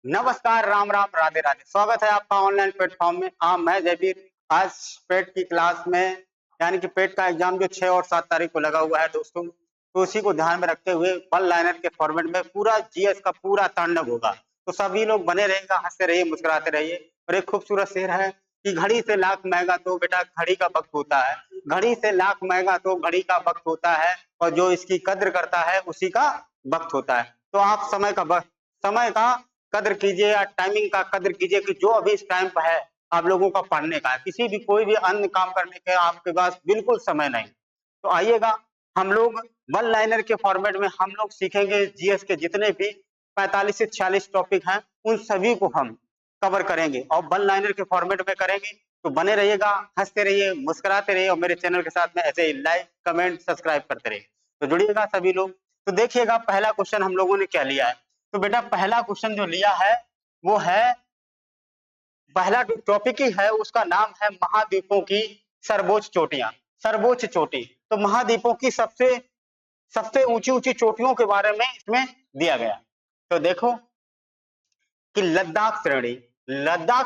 नमस्कार, राम राम, राधे राधे। स्वागत है आपका ऑनलाइन प्लेटफॉर्म में। हाँ, मैं जयवीर। आज पेट की क्लास में यानी कि पेट का एग्जाम जो 6 और 7 तारीख को लगा हुआ है दोस्तों, तो उसी को ध्यान में रखते हुए वन लाइनर के फॉर्मेट में पूरा जीएस का पूरा तांडव होगा। तो सभी लोग बने रहेगा, हंसते रहिए, मुस्कुराते रहिए। और एक खूबसूरत शेर है कि घड़ी से लाख महंगा तो बेटा घड़ी का वक्त होता है। घड़ी से लाख महंगा तो घड़ी का वक्त होता है, और जो इसकी कद्र करता है उसी का वक्त होता है। तो आप समय का कद्र कीजिए या टाइमिंग का कद्र कीजिए कि जो अभी इस टाइम पर है आप लोगों का पढ़ने का है। किसी भी कोई भी अन्य काम करने के आपके पास बिल्कुल समय नहीं। तो आइएगा, हम लोग वन लाइनर के फॉर्मेट में हम लोग सीखेंगे जीएस के जितने भी 45 से 46 टॉपिक हैं, उन सभी को हम कवर करेंगे और वन लाइनर के फॉर्मेट में करेंगे। तो बने रहिएगा, हंसते रहिए, मुस्कुराते रहिए, और मेरे चैनल के साथ में ऐसे ही लाइक, कमेंट, सब्सक्राइब करते रहिए। तो जुड़िएगा सभी लोग। तो देखिएगा, पहला क्वेश्चन हम लोगों ने क्या लिया है। तो बेटा पहला क्वेश्चन जो लिया है वो है, पहला टॉपिक ही है, उसका नाम है महाद्वीपों की सर्वोच्च चोटियां। सर्वोच्च चोटी, तो महाद्वीपों की सबसे सबसे ऊंची ऊंची चोटियों के बारे में इसमें दिया गया। तो देखो कि लद्दाख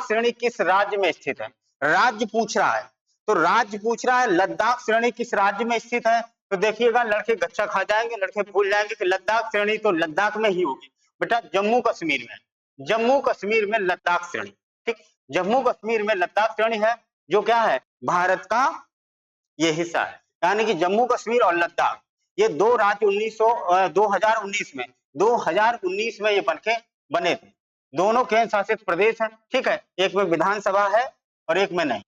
श्रेणी किस राज्य में स्थित है। राज्य पूछ रहा है, तो राज्य पूछ रहा है लद्दाख श्रेणी किस राज्य में स्थित है। तो देखिएगा, लड़के गच्चा खा जाएंगे, लड़के भूल जाएंगे कि लद्दाख श्रेणी तो लद्दाख में ही होगी। बेटा जम्मू कश्मीर में, जम्मू कश्मीर में लद्दाख श्रेणी। ठीक, जम्मू कश्मीर में लद्दाख श्रेणी है, जो क्या है, भारत का ये हिस्सा है। यानी कि जम्मू कश्मीर और लद्दाख, ये दो राज्य 2019 में ये बनके बने थे। दोनों केंद्र शासित प्रदेश हैं। ठीक है, एक में विधानसभा है और एक में नहीं।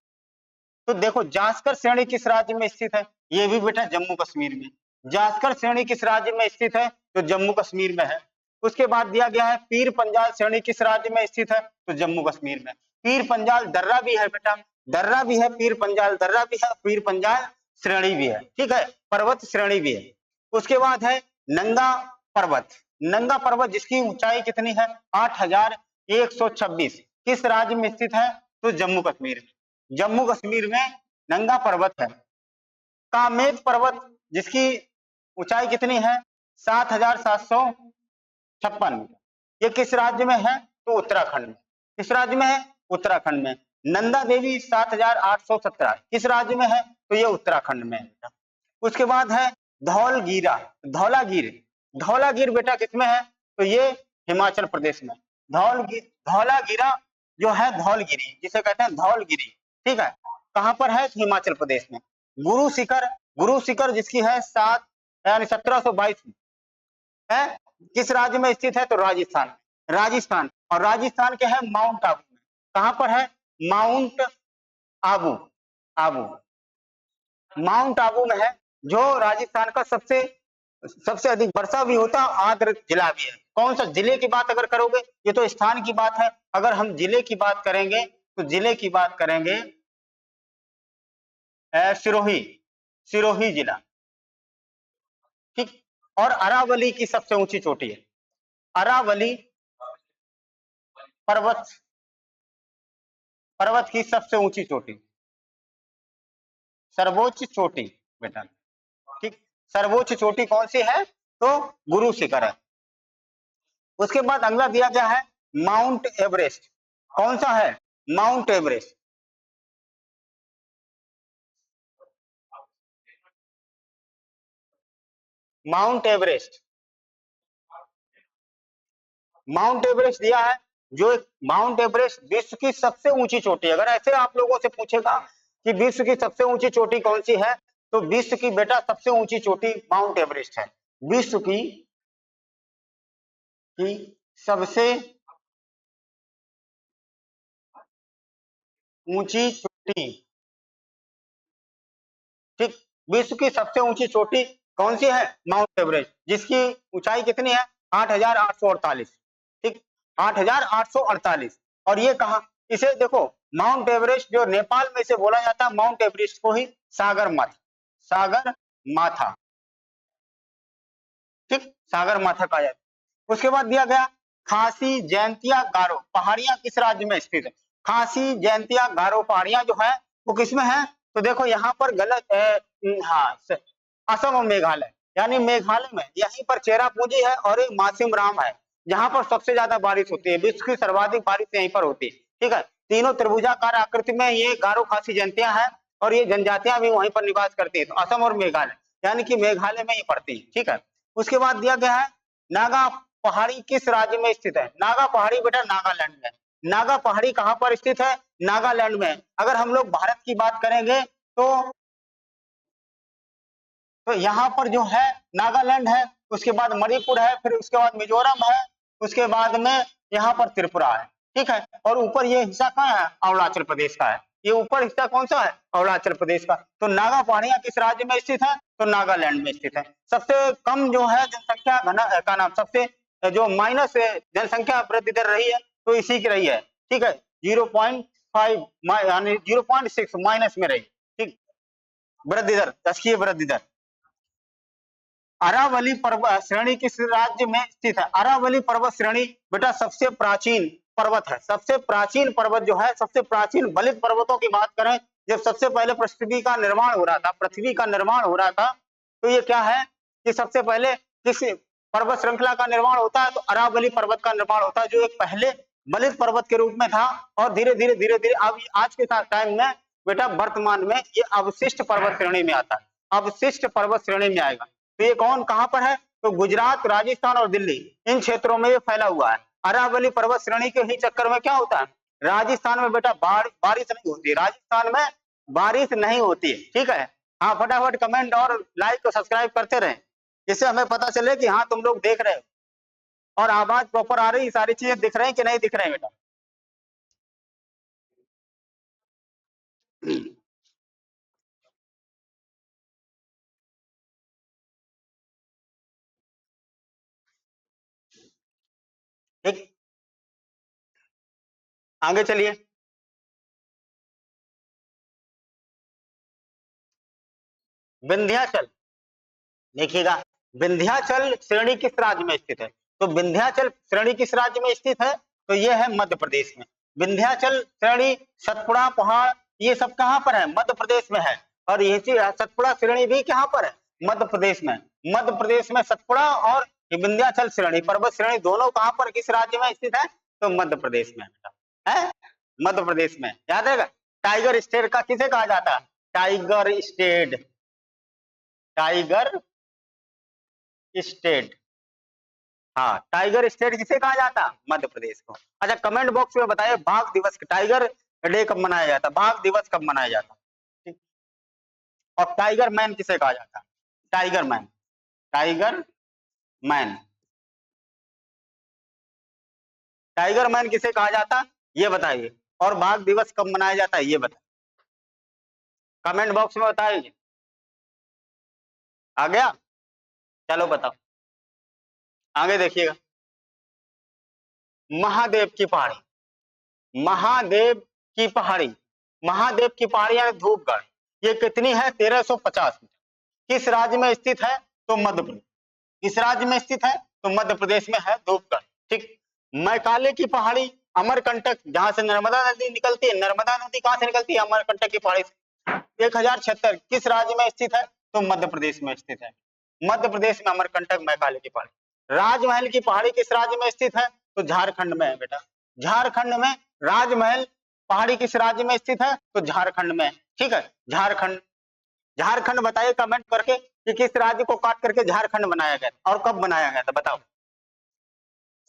तो देखो, जास्कर श्रेणी किस राज्य में स्थित है, ये भी बेटा जम्मू कश्मीर में। जास्कर श्रेणी किस राज्य में स्थित है, तो जम्मू कश्मीर में है। उसके बाद दिया गया है पीर पंजाल श्रेणी किस राज्य में स्थित है, तो जम्मू कश्मीर में। पीर पंजाल दर्रा भी है बेटा, दर्रा भी है, पीर पंजाल दर्रा भी है, पीर पंजाल श्रेणी भी है। ठीक है, पर्वत श्रेणी भी है। उसके बाद है नंगा पर्वत। नंगा पर्वत जिसकी ऊंचाई कितनी है, 8126, किस राज्य में स्थित है, तो जम्मू कश्मीर में। जम्मू कश्मीर में नंगा पर्वत है। कामेत पर्वत जिसकी ऊंचाई कितनी है, 7756 मीटर, ये किस राज्य में है, तो उत्तराखंड में। किस राज्य में है, उत्तराखंड में। नंदा देवी 7817, किस राज्य में है, तो ये उत्तराखंड में है। उसके बाद है धौलगीरा, धौलागिर। धौलागिर बेटा किसमें है, तो ये हिमाचल प्रदेश में। धौलागिरा जो है, धौलगिरी जिसे कहते हैं धौलगिरी, ठीक है, कहां पर है, हिमाचल प्रदेश में। गुरु शिखर, गुरु शिखर जिसकी है 1722 है, किस राज्य में स्थित है, तो राजस्थान। राजस्थान, और राजस्थान के है माउंट आबू में। कहां पर है, माउंट आबू, आबू, माउंट आबू में है, जो राजस्थान का सबसे अधिक वर्षा भी होता है, आर्द्र जिला भी है। कौन सा जिले की बात अगर करोगे, ये तो स्थान की बात है। अगर हम जिले की बात करेंगे, तो जिले की बात करेंगे सिरोही, सिरोही जिला। ठीक, और अरावली की सबसे ऊंची चोटी है, अरावली पर्वत, पर्वत की सबसे ऊंची चोटी, सर्वोच्च चोटी बेटा। ठीक, सर्वोच्च चोटी कौन सी है, तो गुरु शिखर है। उसके बाद अगला दिया गया है माउंट एवरेस्ट। कौन सा है, mount Everest. Mount Everest, mount Everest दिया है, जो माउंट एवरेस्ट विश्व की सबसे ऊंची चोटी। अगर ऐसे आप लोगों से पूछेगा कि विश्व की सबसे ऊंची चोटी कौन सी है, तो विश्व की बेटा सबसे ऊंची चोटी माउंट एवरेस्ट है। विश्व की सबसे ऊंची चोटी। ठीक, विश्व की सबसे ऊंची चोटी कौन सी है, माउंट एवरेस्ट, जिसकी ऊंचाई कितनी है, 8848। ठीक, 8848। और ये कहा, इसे देखो, माउंट एवरेस्ट जो नेपाल में इसे बोला जाता है, माउंट एवरेस्ट को ही सागर माथा, सागर माथा। ठीक, सागर माथा कहा जाता है। उसके बाद दिया गया खासी जयंतिया गारो पहाड़ियां किस राज्य में स्थित है। खासी जयंतिया गारो पहाड़ियां जो है वो किसमें है, तो देखो यहाँ पर गलत है, हाँ, असम और मेघालय, यानी मेघालय में, यहीं पर चेरापूंजी है और एक मासिम राम है। जहां पर सबसे ज्यादा बारिश होती है, विश्व की सर्वाधिक बारिश यहीं पर होती है। ठीक है, तीनों त्रिभुजाकार आकृति में ये गारो खासी जनतियां हैं और ये जनजातियां भी वहीं पर निवास करती है, तो असम और मेघालय, यानी कि मेघालय में ये पड़ती है। ठीक है, उसके बाद दिया गया है नागा पहाड़ी किस राज्य में स्थित है? नागा पहाड़ी बेटा नागालैंड में। नागा पहाड़ी कहां पर स्थित है? नागालैंड में। अगर हम लोग भारत की बात करेंगे तो यहाँ पर जो है नागालैंड है, उसके बाद मणिपुर है, फिर उसके बाद मिजोरम है, उसके बाद में यहाँ पर त्रिपुरा है। ठीक है, और ऊपर ये हिस्सा कहाँ है? अरुणाचल प्रदेश का है। ये ऊपर हिस्सा कौन सा है? अरुणाचल प्रदेश का। तो नागा पहाड़ियां किस राज्य में स्थित है? तो नागालैंड में स्थित है। सबसे कम जो है जनसंख्या घना का नाम, सबसे जो माइनस जनसंख्या वृद्धि दर रही है तो इसी की रही है। ठीक है, 0.5 यानी 0.6 माइनस में रही। ठीक, वृद्धि दर, दशकीय वृद्धि दर। अरावली पर्वत श्रेणी किस राज्य में स्थित है? अरावली पर्वत श्रेणी बेटा सबसे प्राचीन पर्वत है। सबसे प्राचीन पर्वत जो है, सबसे प्राचीन बलित पर्वतों की बात करें, जब सबसे पहले पृथ्वी का निर्माण हो रहा था, पृथ्वी का निर्माण हो रहा था, तो ये क्या है कि सबसे पहले किस पर्वत श्रृंखला का निर्माण होता है? तो अरावली पर्वत का निर्माण होता है, जो एक पहले बलित पर्वत के रूप में था और धीरे धीरे अब आज के टाइम में बेटा वर्तमान में ये अवशिष्ट पर्वत श्रेणी में आता है, अवशिष्ट पर्वत श्रेणी में आएगा। तो ये कौन कहां पर है? तो गुजरात, राजस्थान और दिल्ली, इन क्षेत्रों में ये फैला हुआ है। अरावली पर्वत श्रेणी के ही चक्कर में क्या होता है? राजस्थान में बेटा बारिश नहीं होती, राजस्थान में बारिश नहीं होती है। ठीक है, हाँ फटाफट कमेंट और लाइक और सब्सक्राइब करते रहें, जिससे हमें पता चले कि हाँ तुम लोग देख रहे हो और आवाज प्रॉपर आ रही, सारी चीजें दिख रही कि नहीं दिख रही बेटा। ठीक, आगे चलिए। विंध्याचल, देखिएगा विंध्याचल श्रेणी किस राज्य में स्थित है? तो विंध्याचल श्रेणी किस राज्य में स्थित है? तो ये है मध्य प्रदेश में। विंध्याचल श्रेणी, सतपुड़ा पहाड़, ये सब कहां पर है? मध्य प्रदेश में है। और ये सतपुड़ा श्रेणी भी कहां पर है? मध्य प्रदेश में। मध्य प्रदेश में सतपुड़ा और विंध्याचल श्रेणी, पर्वत श्रेणी दोनों कहां पर, किस राज्य में स्थित है? तो मध्य प्रदेश में है, मध्य प्रदेश में। याद रहेगा, टाइगर स्टेट का किसे कहा जाता है? टाइगर स्टेट, टाइगर स्टेट, हाँ टाइगर स्टेट किसे कहा जाता? मध्य प्रदेश को। अच्छा कमेंट बॉक्स में बताइए बाघ दिवस, टाइगर डे कब मनाया जाता? बाघ दिवस कब मनाया जाता? ठीक, और टाइगर मैन किसे कहा जाता? Tiger man, tiger man, tiger man किसे कहा जाता ये बताइए। और बाघ दिवस कब मनाया जाता है ये बताइए, कमेंट बॉक्स में बताइए। आ गया, चलो बताओ, आगे देखिएगा। महादेव की पहाड़ी, महादेव की पहाड़ी, महादेव की पहाड़ी यानी धूपगढ़, ये कितनी है? 1350 मीटर। किस राज्य में स्थित है? तो मध्य प्रदेश। किस राज्य में स्थित है? तो मध्य प्रदेश में है धूपगढ़। ठीक, मैकाले की पहाड़ी, अमरकंटक, जहां से नर्मदा नदी निकलती है, नर्मदा नदी कहां से निकलती है? अमरकंटक की पहाड़ी से। 1076 किस राज्य में स्थित है? तो मध्य प्रदेश में स्थित है। मध्य प्रदेश में अमरकंटक, मैकाले की पहाड़ी। राजमहल की पहाड़ी किस राज्य में स्थित है? तो झारखंड में है बेटा, झारखंड में। राजमहल पहाड़ी किस राज्य में स्थित है? तो झारखंड में। ठीक है, झारखंड, झारखंड बताइए कमेंट करके कि किस राज्य को काट करके झारखंड बनाया गया और कब बनाया गया था, बताओ।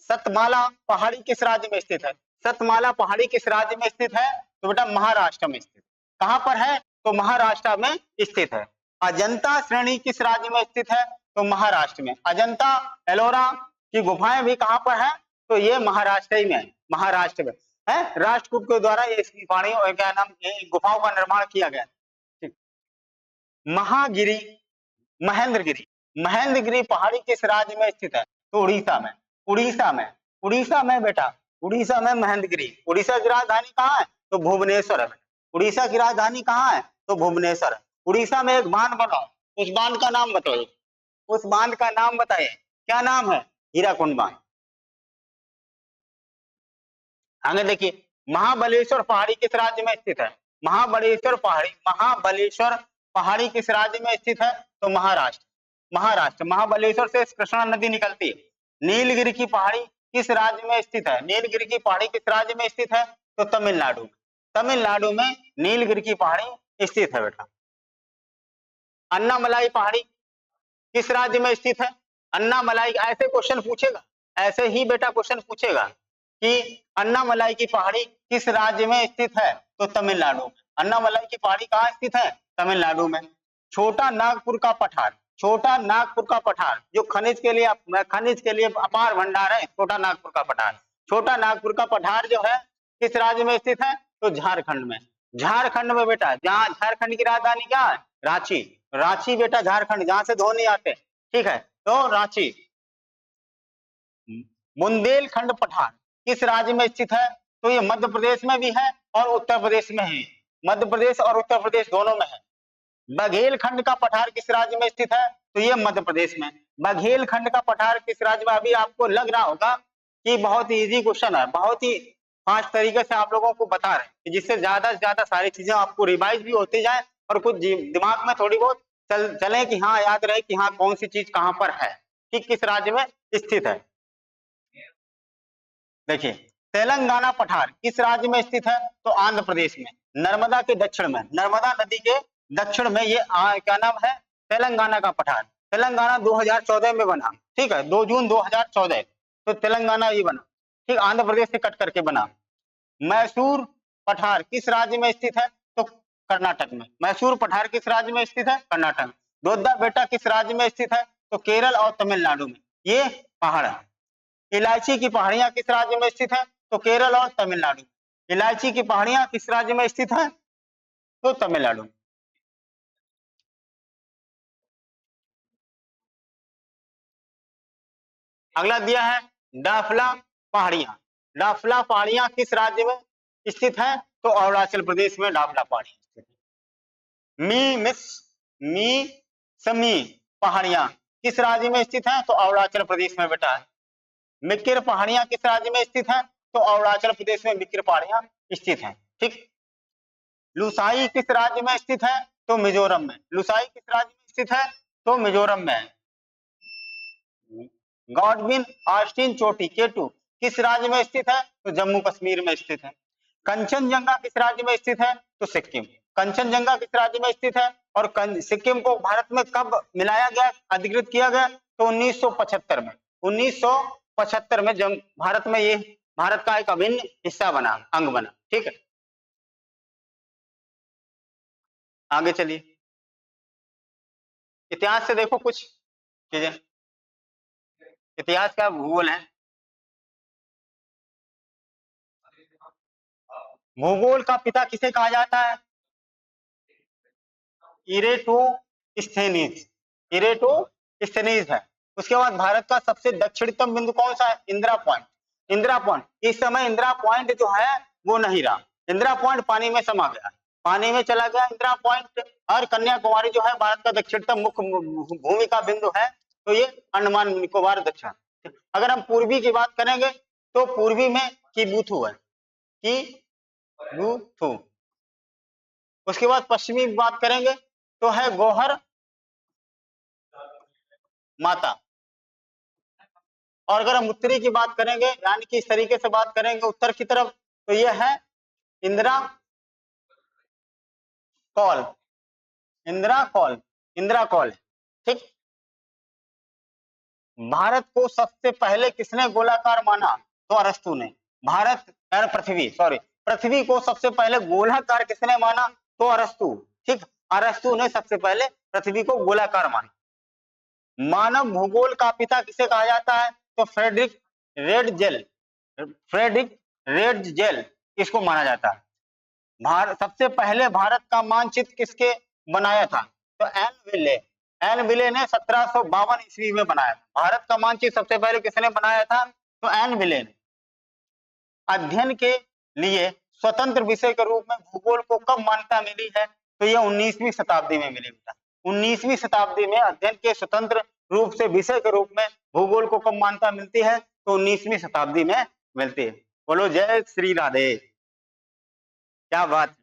सतमाला पहाड़ी किस राज्य में स्थित है? सतमाला पहाड़ी किस राज्य में स्थित है? तो बेटा महाराष्ट्र में स्थित। कहां पर है? तो महाराष्ट्र में स्थित है। अजंता श्रेणी किस राज्य में स्थित है? तो महाराष्ट्र में। अजंता एलोरा की गुफाएं भी कहां पर है? तो ये महाराष्ट्र ही में है, महाराष्ट्र में है। राष्ट्रकूट के द्वारा ये पहाड़ियों क्या नाम, गुफाओं का निर्माण किया गया। ठीक, महागिरी, महेंद्रगिरी, महेंद्रगिरी पहाड़ी किस राज्य में स्थित है? तो उड़ीसा में। उड़ीसा में, उड़ीसा में बेटा, उड़ीसा में महेंद्रगिरी। उड़ीसा की राजधानी कहाँ है? तो भुवनेश्वर है। उड़ीसा की राजधानी कहाँ है? तो भुवनेश्वर है। उड़ीसा में एक बांध बना, उस बांध का नाम बताइए, उस बांध का नाम बताइए, क्या नाम है? हीराकुंड बांध। आगे देखिए, महाबलेश्वर पहाड़ी किस राज्य में स्थित है? महाबलेश्वर पहाड़ी, महाबलेश्वर पहाड़ी किस राज्य में स्थित है? तो महाराष्ट्र। महाराष्ट्र, महाबलेश्वर से कृष्णा नदी निकलती है। नीलगिरी की पहाड़ी किस राज्य में स्थित है? नीलगिरी की पहाड़ी किस राज्य में स्थित है? तो तमिलनाडु में। तमिलनाडु में नीलगिरी की पहाड़ी स्थित है बेटा। अन्नामलाई पहाड़ी किस राज्य में स्थित है? अन्नामलाई, ऐसे क्वेश्चन पूछेगा, ऐसे ही बेटा क्वेश्चन पूछेगा कि अन्नामलाई की पहाड़ी किस राज्य में स्थित है? तो तमिलनाडु में। अन्नामलाई की पहाड़ी कहाँ स्थित है? तमिलनाडु में। छोटा नागपुर का पठार, छोटा नागपुर का पठार जो खनिज के लिए अपार भंडार है, छोटा नागपुर का पठार। छोटा नागपुर का पठार जो है किस राज्य में स्थित है? तो झारखंड में। झारखंड में बेटा, जहाँ झारखंड की राजधानी क्या है? रांची। रांची बेटा झारखंड, जहां से धोनी आते हैं, ठीक है, तो रांची। बुंदेलखंड पठार किस राज्य में स्थित है? तो ये मध्य प्रदेश में भी है और उत्तर प्रदेश में है। मध्य प्रदेश और उत्तर प्रदेश दोनों में है। बघेलखंड का पठार किस राज्य में स्थित है? तो ये मध्य प्रदेश में। बघेलखंड का पठार किस राज्य में? अभी आपको लग रहा होगा कि बहुत इजी क्वेश्चन है, बहुत ही फास्ट तरीके से आप लोगों को बता रहे हैं, जिससे ज्यादा से ज्यादा सारी चीजें आपको रिवाइज भी होती जाए और कुछ दिमाग में थोड़ी बहुत चले कि हाँ, याद रहे कि हाँ कौन सी चीज कहां पर है, ठीक किस राज्य में स्थित है। देखिए, तेलंगाना पठार किस राज्य में स्थित है? तो आंध्र प्रदेश में। नर्मदा के दक्षिण में, नर्मदा नदी के दक्षिण में ये क्या नाम है? तेलंगाना का पठार। तेलंगाना 2014 में बना, ठीक है, 2 जून 2014, तो तेलंगाना ये बना, ठीक, आंध्र प्रदेश से कट करके बना। मैसूर पठार किस राज्य में स्थित है? तो कर्नाटक में। मैसूर पठार किस राज्य में स्थित है? कर्नाटक। दोद्दा बेटा किस राज्य में स्थित है? तो केरल और तमिलनाडु में ये पहाड़ है। इलायची की पहाड़ियां किस राज्य में स्थित है? तो केरल और तमिलनाडु। इलायची की पहाड़ियां किस राज्य में स्थित है? तो तमिलनाडु। अगला दिया है डाफला पहाड़ियां। डाफला पहाड़ियां किस राज्य में स्थित है? तो अरुणाचल प्रदेश में डाफला पहाड़ियां स्थित है। मी समी पहाड़ियां किस राज्य में स्थित है? तो अरुणाचल प्रदेश में बेटा है। मिकिर पहाड़ियां किस राज्य में स्थित है? तो अरुणाचल प्रदेश में मिकिर पहाड़ियां स्थित हैं, ठीक। लुसाई किस राज्य में स्थित है? तो मिजोरम में। लुसाई किस राज्य में स्थित है? तो मिजोरम में है। गॉडविन ऑस्टिन चोटी केटू किस राज्य में स्थित है? तो जम्मू कश्मीर में स्थित है। कंचनजंगा किस राज्य में स्थित है? तो सिक्किम। कंचनजंगा किस राज्य में स्थित है? और सिक्किम को भारत में कब मिलाया गया, अधिकृत किया गया? तो 1975 में। 1975 में भारत में ये भारत का एक अभिन्न हिस्सा बना, अंग बना, ठीक है। आगे चलिए, इतिहास से देखो कुछ चीजें। इतिहास का भूगोल है। भूगोल का पिता किसे कहा जाता है? इरेटोस्थेनीज। इरेटोस्थेनीज है। उसके बाद भारत का सबसे दक्षिणतम बिंदु कौन सा है? इंदिरा पॉइंट। इंदिरा पॉइंट, इस समय इंदिरा पॉइंट जो है वो नहीं रहा। इंदिरा पॉइंट पानी में समा गया, पानी में चला गया इंदिरा पॉइंट। और कन्याकुमारी जो है भारत का दक्षिणतम मुख्य भूमि का बिंदु है, तो ये अंडमान निकोबार दक्षिण। अगर हम पूर्वी की बात करेंगे तो पूर्वी में किबुथु है, किबुथु। उसके बाद पश्चिमी बात करेंगे तो है गोहर माता। और अगर हम उत्तरी की बात करेंगे, यानी कि इस तरीके से बात करेंगे उत्तर की तरफ, तो यह है Indira call. Indira call, Indira call, ठीक। भारत को सबसे पहले किसने गोलाकार माना? तो अरस्तु ने। भारत पृथ्वी, सॉरी, पृथ्वी को सबसे पहले गोलाकार किसने माना? तो अरस्तु, ठीक। अरस्तु ने सबसे पहले पृथ्वी को गोलाकार माना। मानव भूगोल का पिता किसे कहा जाता है? तो फ्रेडरिक रेडजेल। फ्रेडरिक रेडजेल इसको माना जाता है। सबसे पहले भारत का मानचित्र किसके बनाया था? तो एन विले। एन विले ने 1752 ईस्वी में बनाया था। भारत का मानचित्र सबसे पहले किसने बनाया था? तो एन विले ने। अध्ययन के लिए स्वतंत्र विषय के रूप में भूगोल को कब मान्यता मिली है? तो यह 19वीं शताब्दी में मिली बेटा। 19वीं शताब्दी में अध्ययन के स्वतंत्र रूप से विषय के रूप में भूगोल को कब मान्यता मिलती है? तो 19वीं शताब्दी में मिलती है। बोलो जय श्री राधे। क्या बात,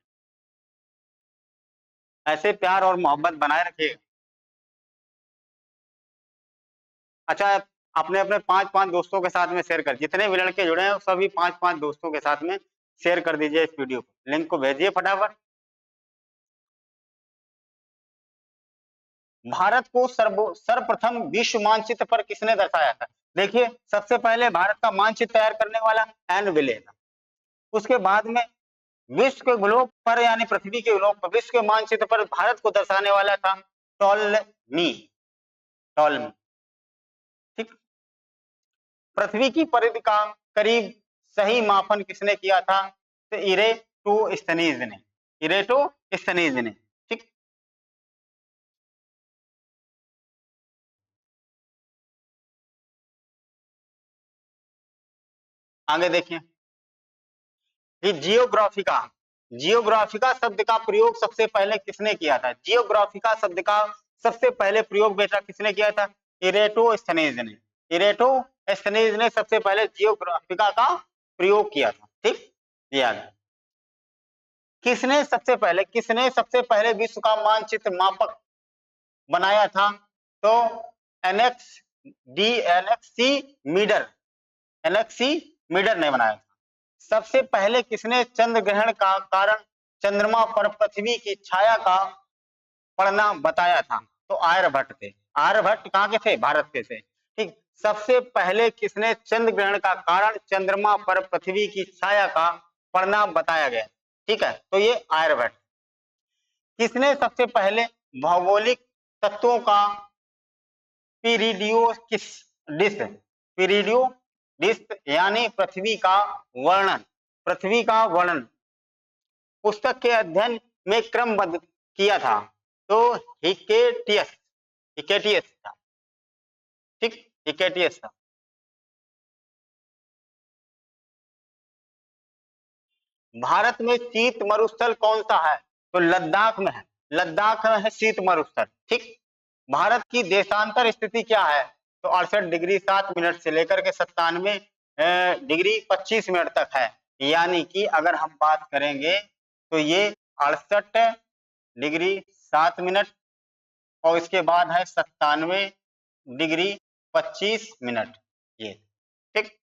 ऐसे प्यार और मोहब्बत बनाए रखिए। अच्छा, अपने अपने 5-5 दोस्तों के साथ में शेयर कर, जितने भी लड़के जुड़े हैं सभी 5-5 दोस्तों के साथ में शेयर कर दीजिए इस वीडियो को, लिंक को भेजिए फटाफट। भारत को सर्वप्रथम विश्व मानचित्र पर किसने दर्शाया था? देखिए, सबसे पहले भारत का मानचित्र तैयार करने वाला एन विले था। उसके बाद में विश्व के ग्लोब पर यानी पृथ्वी के ग्लोब पर विश्व के मानचित्र पर भारत को दर्शाने वाला था टॉलमी। ठीक। पृथ्वी की परिधि का करीब सही मापन किसने किया था? तो इरेटोस्थनीज ने। ठीक। आगे देखिए, ये जियोग्राफिका शब्द का प्रयोग सबसे पहले किसने किया था? जियोग्राफिका शब्द का सबसे पहले प्रयोग बेटा किसने किया था? इरेटोस्थनीज ने सबसे पहले जियोग्राफिका का प्रयोग किया था। ठीक, याद। किसने सबसे पहले विश्व का मानचित्र मापक बनाया था? तो एनएक्सी मीडर ने बनाया था। सबसे पहले किसने चंद्र ग्रहण का कारण चंद्रमा पर पृथ्वी की छाया का पड़ना बताया था? तो आर्यभट्ट थे। आर्यभट्ट कहाँ के थे? भारत के थे। ठीक। सबसे पहले किसने चंद्र ग्रहण का कारण चंद्रमा पर पृथ्वी की छाया का पड़ना बताया गया? ठीक है, तो ये आर्यभट्ट। किसने सबसे पहले भौगोलिक तत्वों का पीरियडियोडिस यानी पृथ्वी का वर्णन पुस्तक के अध्ययन में क्रमबद्ध किया था? तो हिकेटियस था। ठीक, हिकेटियस था। भारत में शीत मरुस्थल कौन सा है? तो लद्दाख में है शीत मरुस्थल। ठीक। भारत की देशांतर स्थिति क्या है? तो 68 डिग्री 7 मिनट से लेकर के 97 डिग्री 25 मिनट तक है। यानी कि अगर हम बात करेंगे तो ये 68 डिग्री 7 मिनट और इसके बाद है 97 डिग्री 25 मिनट ये। ठीक।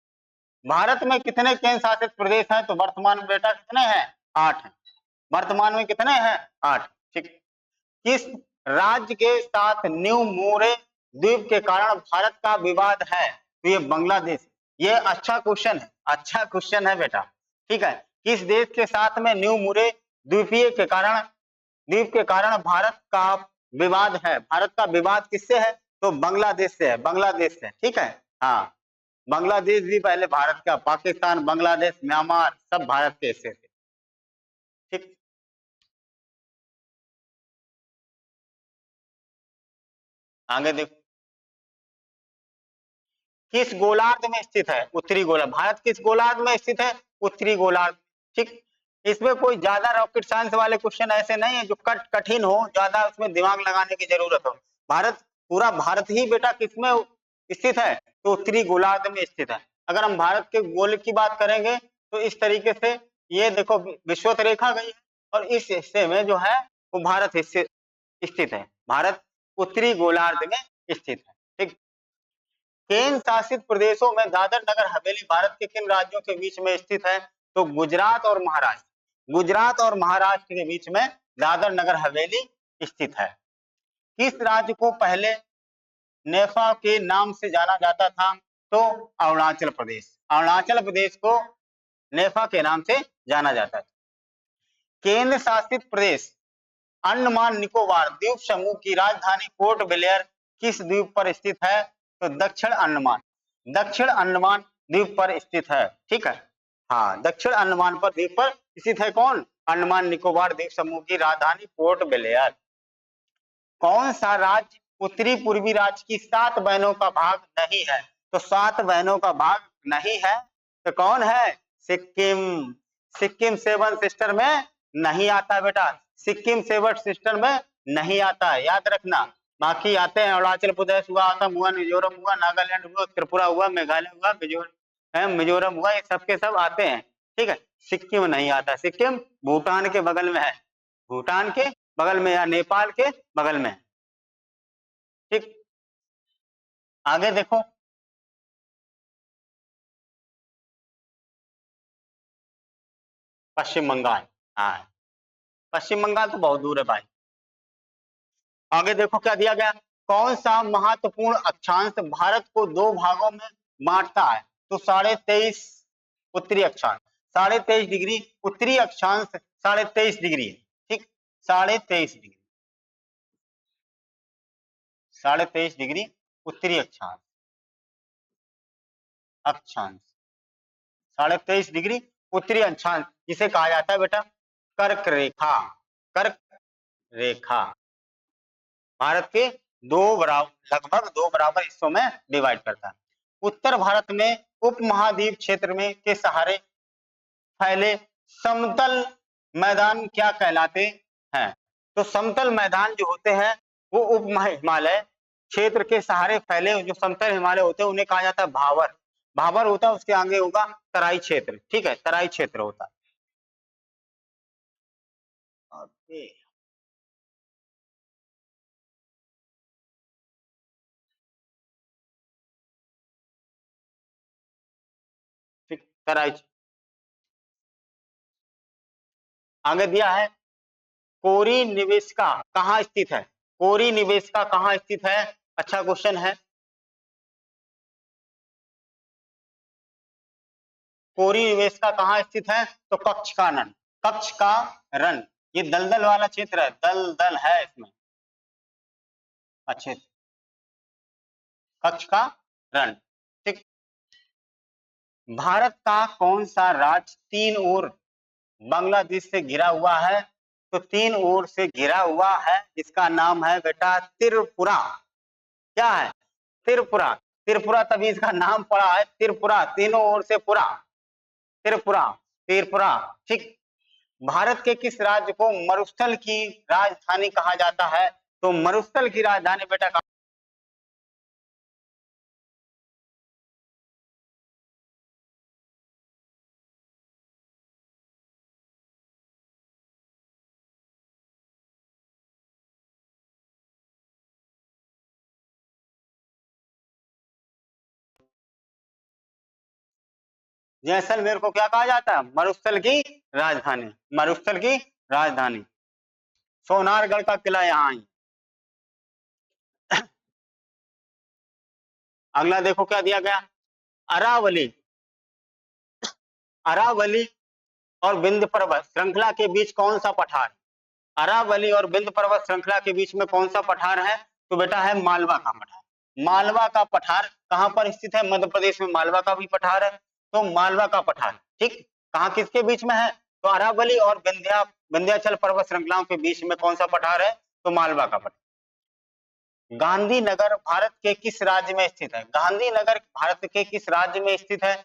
भारत में कितने केंद्र शासित प्रदेश हैं? तो वर्तमान में बेटा कितने हैं? 8 हैं। वर्तमान में कितने हैं? 8। ठीक। किस राज्य के साथ न्यू मोरे द्वीप के कारण भारत का विवाद है? तो ये बांग्लादेश। ये अच्छा क्वेश्चन है बेटा। ठीक है, किस देश के साथ में न्यू मोरे द्वीप के कारण भारत का विवाद है? भारत का विवाद किससे है? तो बांग्लादेश से है। ठीक है, हाँ, बांग्लादेश भी पहले भारत का, पाकिस्तान, बांग्लादेश, म्यांमार सब भारत के हिस्से थे। ठीक। आगे देखो, किस गोलार्ध में स्थित है? उत्तरी गोलार्ध। भारत किस गोलार्ध में स्थित है? उत्तरी गोलार्ध। ठीक। इसमें कोई ज्यादा रॉकेट साइंस वाले क्वेश्चन ऐसे नहीं है जो कठिन हो, ज्यादा उसमें दिमाग लगाने की जरूरत हो। पूरा भारत ही बेटा किसमें स्थित है? तो उत्तरी गोलार्ध में स्थित है। अगर हम भारत के गोल की बात करेंगे तो इस तरीके से ये देखो विषुवत रेखा गई है और इस हिस्से में जो है वो भारत हिस्से स्थित है। भारत उत्तरी गोलार्ध में स्थित है। ठीक। केंद्र शासित प्रदेशों में दादर नगर हवेली भारत के किन राज्यों के बीच में स्थित है? तो गुजरात और महाराष्ट्र के बीच में दादर नगर हवेली स्थित है। किस राज्य को पहले नेफा के नाम से जाना जाता था? तो अरुणाचल प्रदेश को नेफा के नाम से जाना जाता था। केंद्र शासित प्रदेश अंडमान निकोबार द्वीप समूह की राजधानी पोर्ट ब्लेयर किस द्वीप पर स्थित है? तो दक्षिण अंडमान द्वीप पर स्थित है। ठीक है, हाँ, दक्षिण अंडमान पर द्वीप पर स्थित है। कौन? अंडमान निकोबार द्वीप समूह की राजधानी पोर्ट ब्लेयर। कौन सा राज्य उत्तरी पूर्वी राज्य की 7 बहनों का भाग नहीं है? तो 7 बहनों का भाग नहीं है तो कौन है? सिक्किम 7 सिस्टर में नहीं आता बेटा। सिक्किम 7 सिस्टर में नहीं आता है, याद रखना। बाकी आते हैं अरुणाचल प्रदेश हुआ, असम हुआ, मिजोरम हुआ, नागालैंड हुआ, त्रिपुरा हुआ, मेघालय हुआ, मिजोरम हुआ, ये सबके सब आते हैं। ठीक है, सिक्किम नहीं आता। सिक्किम भूटान के बगल में है, भूटान के बगल में या नेपाल के बगल में। ठीक। आगे देखो, पश्चिम बंगाल। हाँ, पश्चिम बंगाल तो बहुत दूर है भाई। आगे देखो क्या दिया गया, कौन सा महत्वपूर्ण अक्षांश भारत को दो भागों में बांटता है? तो 23.5 उत्तरी अक्षांश, 23.5 डिग्री उत्तरी अक्षांश, 23.5 डिग्री है, ठीक, 23.5 डिग्री, 23.5 डिग्री उत्तरी अक्षांश, अक्षांश 23.5 डिग्री उत्तरी अक्षांश, जिसे कहा जाता है बेटा कर्क रेखा। कर्क रेखा भारत के लगभग दो बराबर हिस्सों में डिवाइड करता है। उत्तर भारत में उपमहाद्वीप क्षेत्र में के सहारे फैले समतल मैदान क्या कहलाते हैं? तो समतल मैदान जो होते हैं वो उप हिमालय क्षेत्र के सहारे फैले जो समतल हिमालय होते हैं उन्हें कहा जाता है भावर। भावर होता है, उसके आगे होगा तराई क्षेत्र, ठीक है, तराई क्षेत्र होता है। ओके, ठीक, तराई। आगे दिया है कोरी निवेशिका कहाँ स्थित है? कोरी निवेशिका कहाँ स्थित है? अच्छा क्वेश्चन है। कोरी निवेशिका कहाँ स्थित है? तो कच्छ का रण, कच्छ का रण, ये दलदल वाला क्षेत्र है, दलदल है इसमें अच्छे, कच्छ का रण, ठीक। भारत का कौन सा राज्य तीन ओर बांग्लादेश से घिरा हुआ है? तो तीन ओर से घिरा हुआ है, इसका नाम है बेटा त्रिपुरा। क्या है? त्रिपुरा। त्रिपुरा तभी इसका नाम पड़ा है त्रिपुरा, तीनों ओर से पुरा, त्रिपुरा, त्रिपुरा, ठीक। भारत के किस राज्य को मरुस्थल की राजधानी कहा जाता है? तो मरुस्थल की राजधानी बेटा जैसलमेर को क्या कहा जाता है? मरुस्थल की राजधानी, मरुस्थल की राजधानी। सोनारगढ़ का किला यहाँ ही। अगला देखो क्या दिया गया, अरावली, अरावली और विंध्य पर्वत श्रृंखला के बीच कौन सा पठार? अरावली और विंध्य पर्वत श्रृंखला के बीच में कौन सा पठार है? तो बेटा है मालवा का पठार। मालवा का पठार कहां पर स्थित है? मध्य प्रदेश में मालवा का भी पठार है, तो मालवा का पठार, ठीक। कहां किसके बीच में है? तो अरावली और विंध्याचल पर्वत श्रृंखलाओं के बीच में कौन सा पठार है? तो मालवा का पठार। गांधीनगर भारत के किस राज्य में स्थित है? गांधीनगर भारत के किस राज्य में स्थित है?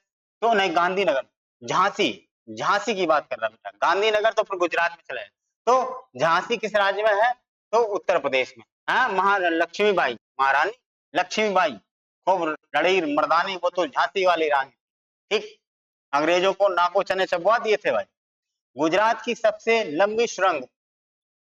तो नहीं, गांधीनगर झांसी, झांसी की बात कर रहा बेटा, गांधीनगर तो फिर गुजरात में चला है। तो झांसी किस राज्य में है? तो उत्तर प्रदेश में। हाँ, लक्ष्मीबाई, महारानी लक्ष्मीबाई खूब लड़ी मर्दानी, वो तो झांसी वाली रानी, ठीक। अंग्रेजों को नाको चने चबवा दिए थे भाई। गुजरात की सबसे लंबी सुरंग,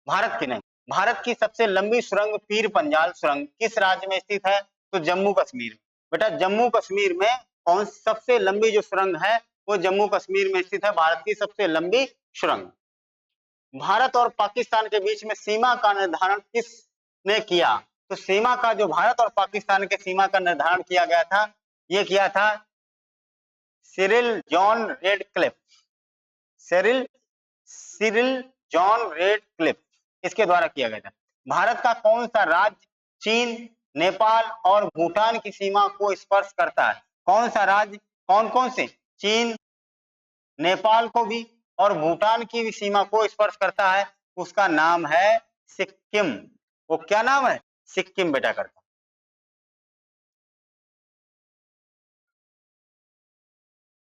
भारत की नहीं, भारत की सबसे लंबी सुरंग पीर पंजाल सुरंग किस राज्य में स्थित है? तो जम्मू कश्मीर। बेटा जम्मू कश्मीर में कौन सबसे लंबी जो सुरंग है वो जम्मू कश्मीर में स्थित है, भारत की सबसे लंबी सुरंग। भारत और पाकिस्तान के बीच में सीमा का निर्धारण किसने किया? तो सीमा का जो भारत और पाकिस्तान के सीमा का निर्धारण किया गया था, ये किया था Cyril John Radcliffe, Cyril Cyril John Radcliffe, इसके द्वारा किया गया था। भारत का कौन सा राज्य चीन, नेपाल और भूटान की सीमा को स्पर्श करता है? कौन सा राज्य, कौन कौन से? चीन, नेपाल को भी और भूटान की भी सीमा को स्पर्श करता है, उसका नाम है सिक्किम। वो क्या नाम है? सिक्किम बेटा करता।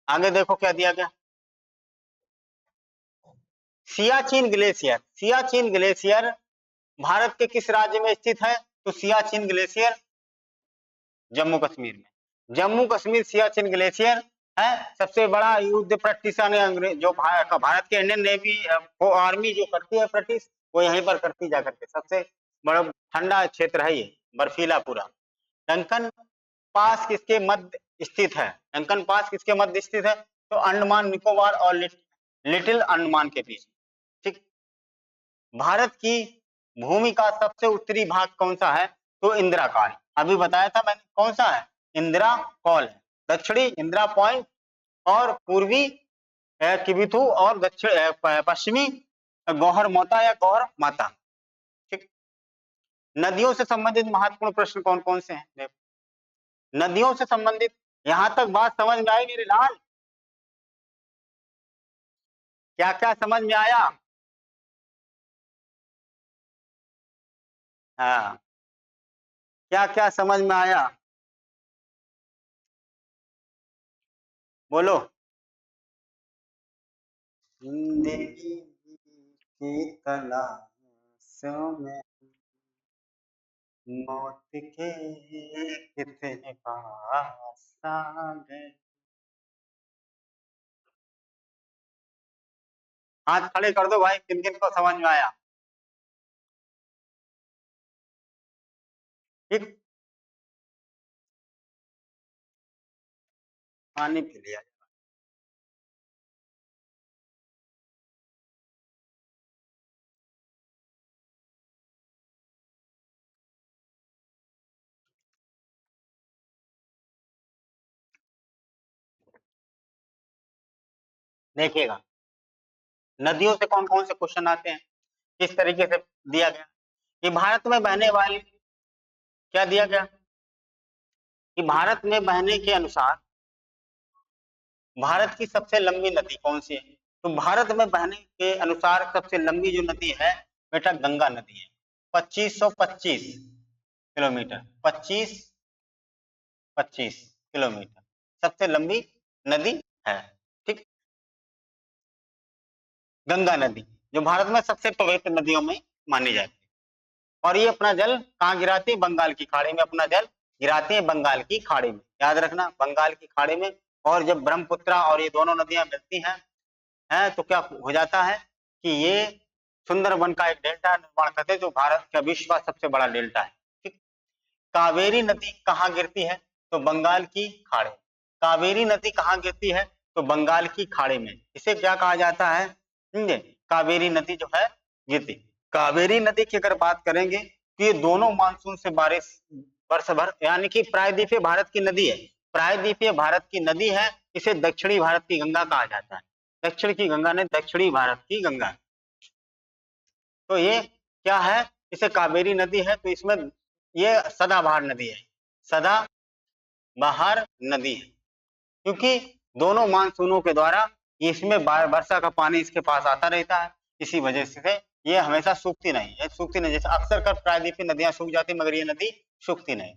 आगे देखो क्या दिया गया, सियाचिन ग्लेशियर, सियाचिन ग्लेशियर भारत के किस राज्य में स्थित है? तो सियाचिन ग्लेशियर जम्मू कश्मीर में। जम्मू कश्मीर सियाचिन ग्लेशियर है सबसे बड़ा युद्ध प्रैक्टिस जो भारत के इंडियन नेवी वो आर्मी जो करती है प्रैक्टिस, वो यहीं पर करती जा करके, सबसे बड़ा ठंडा क्षेत्र है ये, बर्फीला पूरा। डंकन पास किसके मध्य स्थित है? डंकन पास किसके मध्य स्थित है? तो अंडमान निकोबार और लिटिल अंडमान के बीच। ठीक, भारत की भूमि का सबसे उत्तरी भाग कौन सा है? तो इंदिरा कॉल, अभी बताया था मैंने, कौन सा है? इंदिरा कॉल है। दक्षिणी इंदिरा पॉइंट और पूर्वी किबिथु और दक्षिण पश्चिमी गौहर मोता या गौहर माता। ठीक, नदियों से संबंधित महत्वपूर्ण प्रश्न कौन कौन से हैं? देखो, नदियों से संबंधित, यहां तक बात समझ में आई मेरे लाल? क्या क्या समझ में आया? हाँ, क्या क्या समझ में आया? बोलो। जिंदगी की तलाशों में मौत के कितने पास आ गए। हाथ खड़े कर दो भाई, किन किन को समझ में आया। ठीक, पानी पी लिया। देखिएगा, नदियों से कौन कौन से क्वेश्चन आते हैं, किस तरीके से दिया गया कि भारत में बहने वाली, क्या दिया गया कि भारत में बहने के अनुसार भारत की सबसे लंबी नदी कौन सी है? तो भारत में बहने के अनुसार सबसे लंबी जो नदी है बेटा, गंगा नदी है। 2525 किलोमीटर, 2525 किलोमीटर सबसे लंबी नदी है। ठीक, गंगा नदी जो भारत में सबसे पवित्र नदियों में मानी जाती है, और ये अपना जल कहाँ गिराती है? बंगाल की खाड़ी में अपना जल गिराती है, बंगाल की खाड़ी में, याद रखना, बंगाल की खाड़ी में। और जब ब्रह्मपुत्रा और ये दोनों नदियां मिलती हैं तो क्या हो जाता है कि ये सुंदरबन का एक डेल्टा निर्माण करते हैं, जो भारत का विश्व का सबसे बड़ा डेल्टा है। ठीक, कावेरी नदी कहाँ गिरती है? तो बंगाल की खाड़ी। कावेरी नदी कहाँ गिरती है? तो बंगाल की खाड़ी में। इसे क्या कहा जाता है? समझे, कावेरी नदी जो है गिरती। कावेरी नदी की अगर बात करेंगे तो ये दोनों मानसून से बारिश वर्ष भर, यानी कि प्रायद्वीपीय भारत की नदी है, प्रायद्वीपीय भारत की नदी है। इसे दक्षिणी भारत की गंगा कहा जाता है। दक्षिण की गंगा ने दक्षिणी भारत की गंगा, तो ये क्या है? इसे कावेरी नदी है, तो इसमें ये सदाबहार नदी है, सदाबहार नदी है, क्योंकि दोनों मानसूनों के द्वारा इसमें वर्षा का पानी इसके पास आता रहता है, इसी वजह से ये हमेशा सूखती नहीं है, सूखती नहीं, जैसे अक्सर कर प्रायद्वीपीय नदियां सूख जाती, मगर ये नदी सूखती नहीं।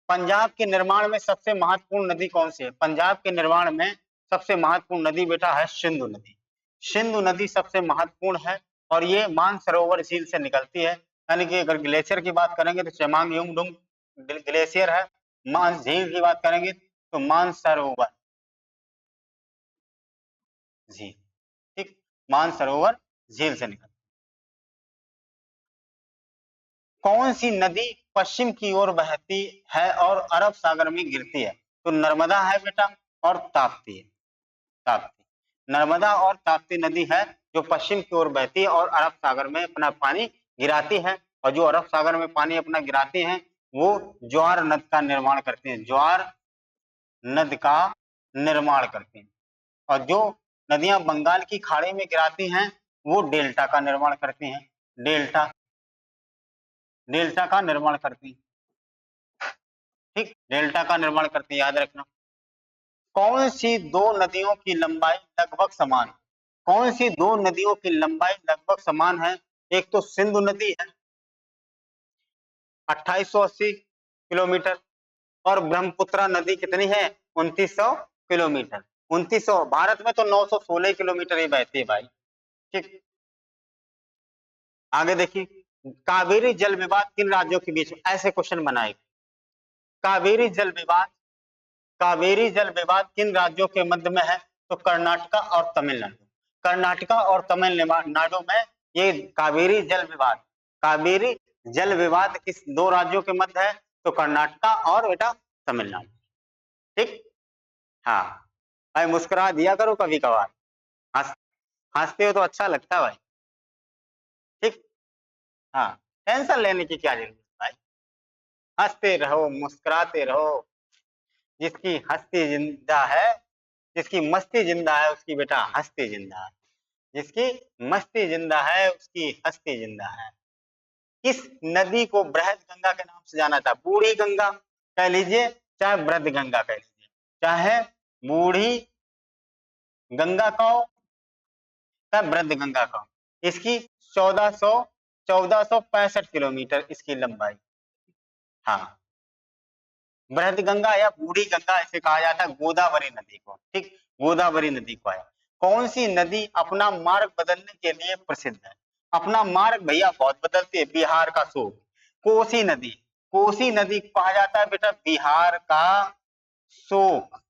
पंजाब के निर्माण में सबसे महत्वपूर्ण नदी कौन सी है? पंजाब के निर्माण में सबसे महत्वपूर्ण नदी बेटा है सिंधु नदी। सिंधु नदी सबसे महत्वपूर्ण है, और ये मानसरोवर झील से निकलती है, यानी कि अगर ग्लेशियर की बात करेंगे तो चेमांग युंगडुंग ग्लेशियर है, मान झील की बात करेंगे तो मानसरोवर झील। ठीक, मानसरोवर झील से निकलती। कौन सी नदी पश्चिम की ओर बहती है और अरब सागर में गिरती है? तो नर्मदा है बेटा, और ताप्ती है, ताप्ती। नर्मदा और ताप्ती नदी है जो पश्चिम की ओर बहती है और अरब सागर में अपना पानी गिराती है, और जो अरब सागर में पानी अपना गिराती हैं वो ज्वार नद का निर्माण करते हैं, ज्वार नद का निर्माण करते हैं। और जो नदियां बंगाल की खाड़ी में गिराती हैं वो डेल्टा का निर्माण करती हैं, डेल्टा, डेल्टा का निर्माण करती हैं। ठीक, डेल्टा का निर्माण करती है, याद रखना। कौन सी दो नदियों की लंबाई लगभग समान? कौन सी दो नदियों की लंबाई लगभग समान है? एक तो सिंधु नदी है 2880 किलोमीटर, और ब्रह्मपुत्र नदी कितनी है? 2900 किलोमीटर। 2900, भारत में तो 916 किलोमीटर ही बहती है भाई। ठीक, आगे देखिए, कावेरी जल विवाद किन राज्यों के बीच में? ऐसे क्वेश्चन बनाए। कावेरी जल विवाद, कावेरी जल विवाद किन राज्यों के मध्य में है? तो कर्नाटका और तमिलनाडु। कर्नाटका और तमिलनाडु में ये कावेरी जल विवाद, कावेरी जल विवाद किस दो राज्यों के मध्य है? तो कर्नाटका और बेटा तमिलनाडु। ठीक, हाँ भाई, मुस्कुरा दिया करो कभी कभार, हंस हंसते हो तो अच्छा लगता है भाई। ठीक। हाँ, टेंशन लेने की क्या जरूरत भाई, हंसते रहो, मुस्कुराते रहो। जिसकी हस्ती जिंदा है, जिसकी मस्ती जिंदा है, उसकी बेटा हस्ती जिंदा है। जिसकी मस्ती जिंदा है, उसकी हस्ती जिंदा है। किस नदी को बृहद गंगा के नाम से जाना था? बूढ़ी गंगा कह लीजिए, चाहे वृद्ध गंगा कह लीजिए, चाहे बूढ़ी गंगा कहो, चाहे वृद्ध गंगा कहो। इसकी 1465 किलोमीटर इसकी लंबाई। हाँ, बृहद गंगा या बूढ़ी गंगा इसे कहा जाता है, गोदावरी नदी को। ठीक, गोदावरी नदी को है। कौन सी नदी अपना मार्ग बदलने के लिए प्रसिद्ध है? अपना मार्ग भैया बहुत बदलती है। बिहार का शोक, कोसी नदी। कोसी नदी को कहा जाता है बेटा बिहार का शोक।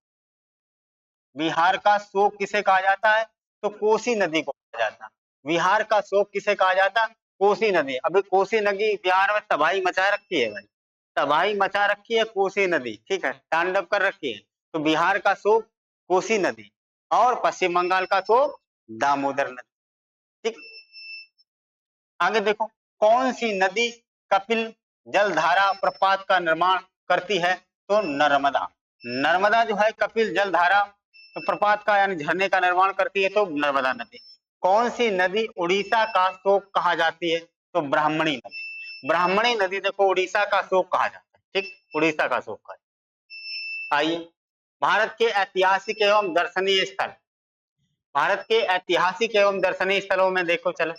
बिहार का शोक किसे कहा जाता है? तो कोसी नदी को कहा जाता है। बिहार का शोक किसे कहा जाता है? कोसी नदी। अभी कोसी नदी बिहार में तबाही मचा रखी है भाई, तबाही मचा रखी है कोसी नदी। ठीक है, तांडव कर रखी है। तो बिहार का शोक कोसी नदी, और पश्चिम बंगाल का शोक दामोदर नदी। ठीक, आगे देखो, कौन सी नदी कपिल जलधारा प्रपात का निर्माण करती है? तो नर्मदा। नर्मदा जो है कपिल जलधारा प्रपात का यानी झरने का निर्माण करती है, तो नर्मदा नदी। कौन सी नदी उड़ीसा का शोक कहा जाती है? तो ब्राह्मणी नदी। ब्राह्मणी नदी देखो उड़ीसा का शोक कहा जाता है। ठीक, उड़ीसा का शोक कहा। आइए, भारत के ऐतिहासिक एवं दर्शनीय स्थल। भारत के ऐतिहासिक एवं दर्शनीय स्थलों में देखो चलो,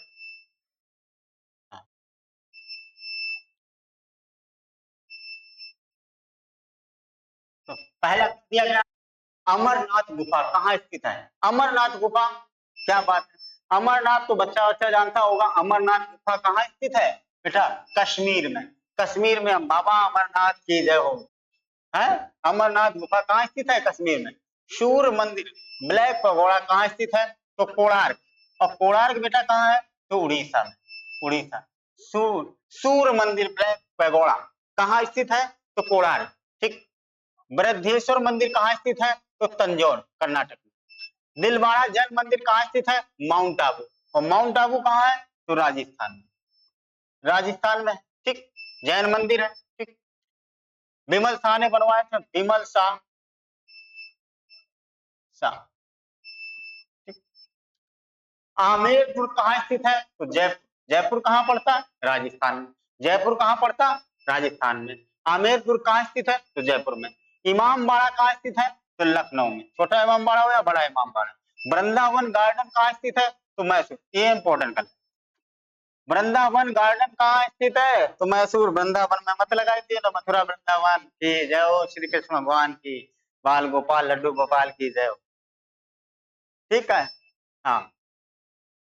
तो पहला दिया गया अमरनाथ गुफा कहाँ स्थित है? अमरनाथ गुफा, क्या बात है, अमरनाथ तो बच्चा बच्चा जानता होगा। अमरनाथ गुफा कहाँ स्थित है बेटा? कश्मीर में। कश्मीर में बाबा अमरनाथ की जय हो। है, अमरनाथ गुफा कहाँ स्थित है? कश्मीर में। सूर्य मंदिर, ब्लैक पगोड़ा कहाँ स्थित है? तो कोणार्क। और कोणार्क बेटा कहाँ है? तो उड़ीसा में। उड़ीसा। सूर्य मंदिर ब्लैक पगोड़ा कहाँ स्थित है? तो कोणार्क। ठीक, बृहदेश्वर मंदिर कहाँ स्थित है? तो तंजौर कर्नाटक में। दिलवाड़ा जैन मंदिर कहाँ स्थित है? माउंट आबू। और माउंट आबू कहाँ है? तो राजस्थान में। राजस्थान में। ठीक, जैन मंदिर है। ठीक, विमल शाह ने बनवाया था, विमल शाह। शाह। आमेरपुर कहाँ स्थित है? तो जयपुर। जयपुर कहाँ पड़ता है? राजस्थान में। जयपुर कहाँ पड़ता? राजस्थान में। आमेरपुर कहाँ स्थित है? तो जयपुर में। इमामबाड़ा कहाँ स्थित है? तो लखनऊ में। छोटा इमामबाड़ा हो या बड़ा इमामबाड़ा। वृंदावन गार्डन कहाँ स्थित है? तो मैसूर। ये इंपॉर्टेंट कर, वृंदावन गार्डन कहाँ स्थित है? तो मैसूर। वृंदावन में मत लगाई थी तो मथुरा वृंदावन की जय हो, श्री कृष्ण भगवान की, बाल गोपाल लड्डू गोपाल की जय हो। ठीक है। हाँ,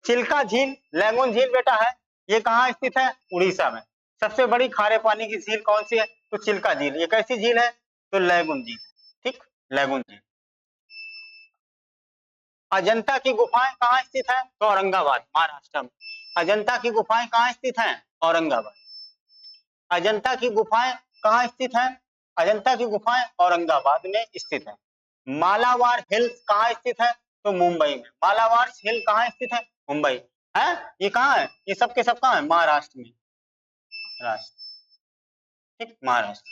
चिल्का झील, लैगून झील बेटा है, ये कहाँ स्थित है? उड़ीसा में। सबसे बड़ी खारे पानी की झील कौन सी है? तो चिल्का झील। ये कैसी झील है? तो लैगून झील। ठीक, लैगून झील। अजंता की गुफाएं कहाँ स्थित है? तो औरंगाबाद महाराष्ट्र में। अजंता की गुफाएं कहाँ स्थित हैं? औरंगाबाद। अजंता की गुफाएं कहाँ स्थित हैं? अजंता की गुफाएं औरंगाबाद में स्थित है। मालाबार हिल्स कहाँ स्थित है? तो मुंबई में। मालाबार हिल कहाँ स्थित है? मुंबई है। ये कहाँ है? ये सब के सब कहाँ है? महाराष्ट्र में। राष्ट्र। ठीक, महाराष्ट्र।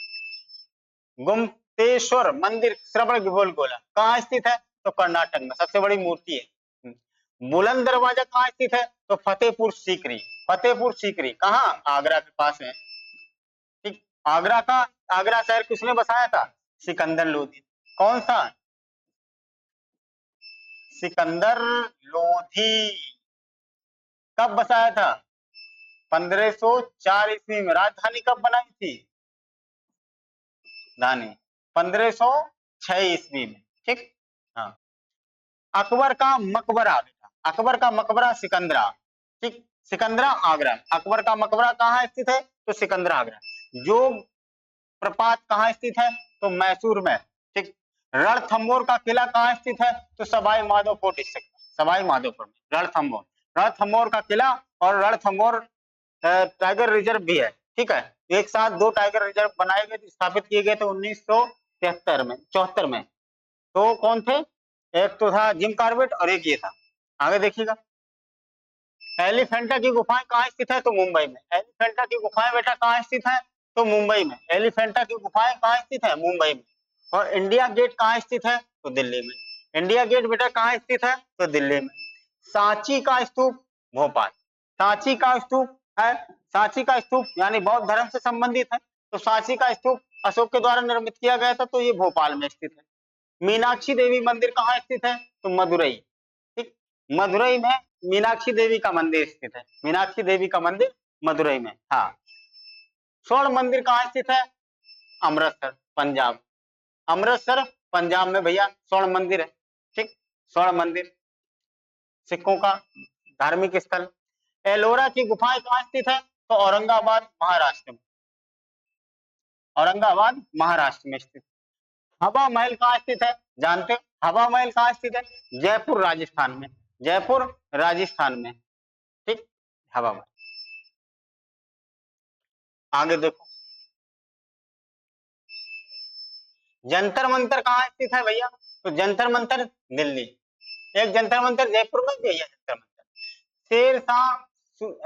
गुम्तेश्वर मंदिर श्रवण बेलगोला कहाँ स्थित है? तो कर्नाटक में। सबसे बड़ी मूर्ति है। बुलंद दरवाजा कहाँ स्थित है? तो फतेहपुर सीकरी। फतेहपुर सीकरी कहाँ? आगरा के पास है। ठीक, आगरा का, आगरा शहर किसने बसाया था? सिकंदर लोधी। कौन सा? सिकंदर लोधी। कब बसाया था? 1504 ईस्वी में। राजधानी कब बनाई थी? राजधानी 1506 ईस्वी में। ठीक, हाँ। अकबर का मकबरा बेटा, अकबर का मकबरा सिकंदरा। ठीक, सिकंदरा आगरा। अकबर का मकबरा कहाँ स्थित है? तो सिकंदरा आगरा। जो प्रपात कहाँ स्थित है? तो मैसूर में। ठीक, रणथंबोर का किला कहाँ स्थित है? तो सवाई माधोपुर डिस्ट्रिक्ट, सवाई माधोपुर में रणथंबोर। रणथंबोर का किला और रणथंबोर टाइगर रिजर्व भी है। ठीक है, एक साथ दो टाइगर रिजर्व बनाए गए, स्थापित किए गए थे 1973 में, 74 में। तो कौन थे? एक तो था जिम कॉर्बेट और एक ये था। आगे देखिएगा, एलिफेंटा की गुफाएं कहाँ स्थित है? तो मुंबई में। एलिफेंटा की गुफाएं बेटा कहाँ स्थित है? तो मुंबई में। एलिफेंटा की गुफाएं कहाँ स्थित है? मुंबई में। और इंडिया गेट कहाँ स्थित है? तो दिल्ली में। इंडिया गेट बेटा कहाँ स्थित है? तो दिल्ली में। सांची का स्तूप भोपाल। सांची का स्तूप है, सांची का स्तूप यानी बौद्ध धर्म से संबंधित है, तो सांची का स्तूप अशोक के द्वारा निर्मित किया गया था, तो ये भोपाल में स्थित है। मीनाक्षी देवी मंदिर कहाँ स्थित है? तो मदुरई। ठीक, मदुरई में मीनाक्षी देवी का मंदिर स्थित है। मीनाक्षी देवी का मंदिर मदुरई में। हाँ। स्वर्ण मंदिर कहाँ स्थित है? अमृतसर पंजाब। अमृतसर पंजाब में भैया स्वर्ण मंदिर है। ठीक, स्वर्ण मंदिर सिखों का धार्मिक स्थल। एलोरा की गुफाएं कहाँ स्थित है? तो औरंगाबाद महाराष्ट्र में। औरंगाबाद महाराष्ट्र में स्थित। हवा महल कहाँ स्थित है? जानते हो हवा महल कहाँ स्थित है? जयपुर राजस्थान में। जयपुर राजस्थान में। ठीक, हवा महल। आगे देखो, जंतर मंतर कहाँ स्थित है भैया? तो जंतर मंतर दिल्ली। एक जंतर मंतर जयपुर में भी है जंतर मंतर।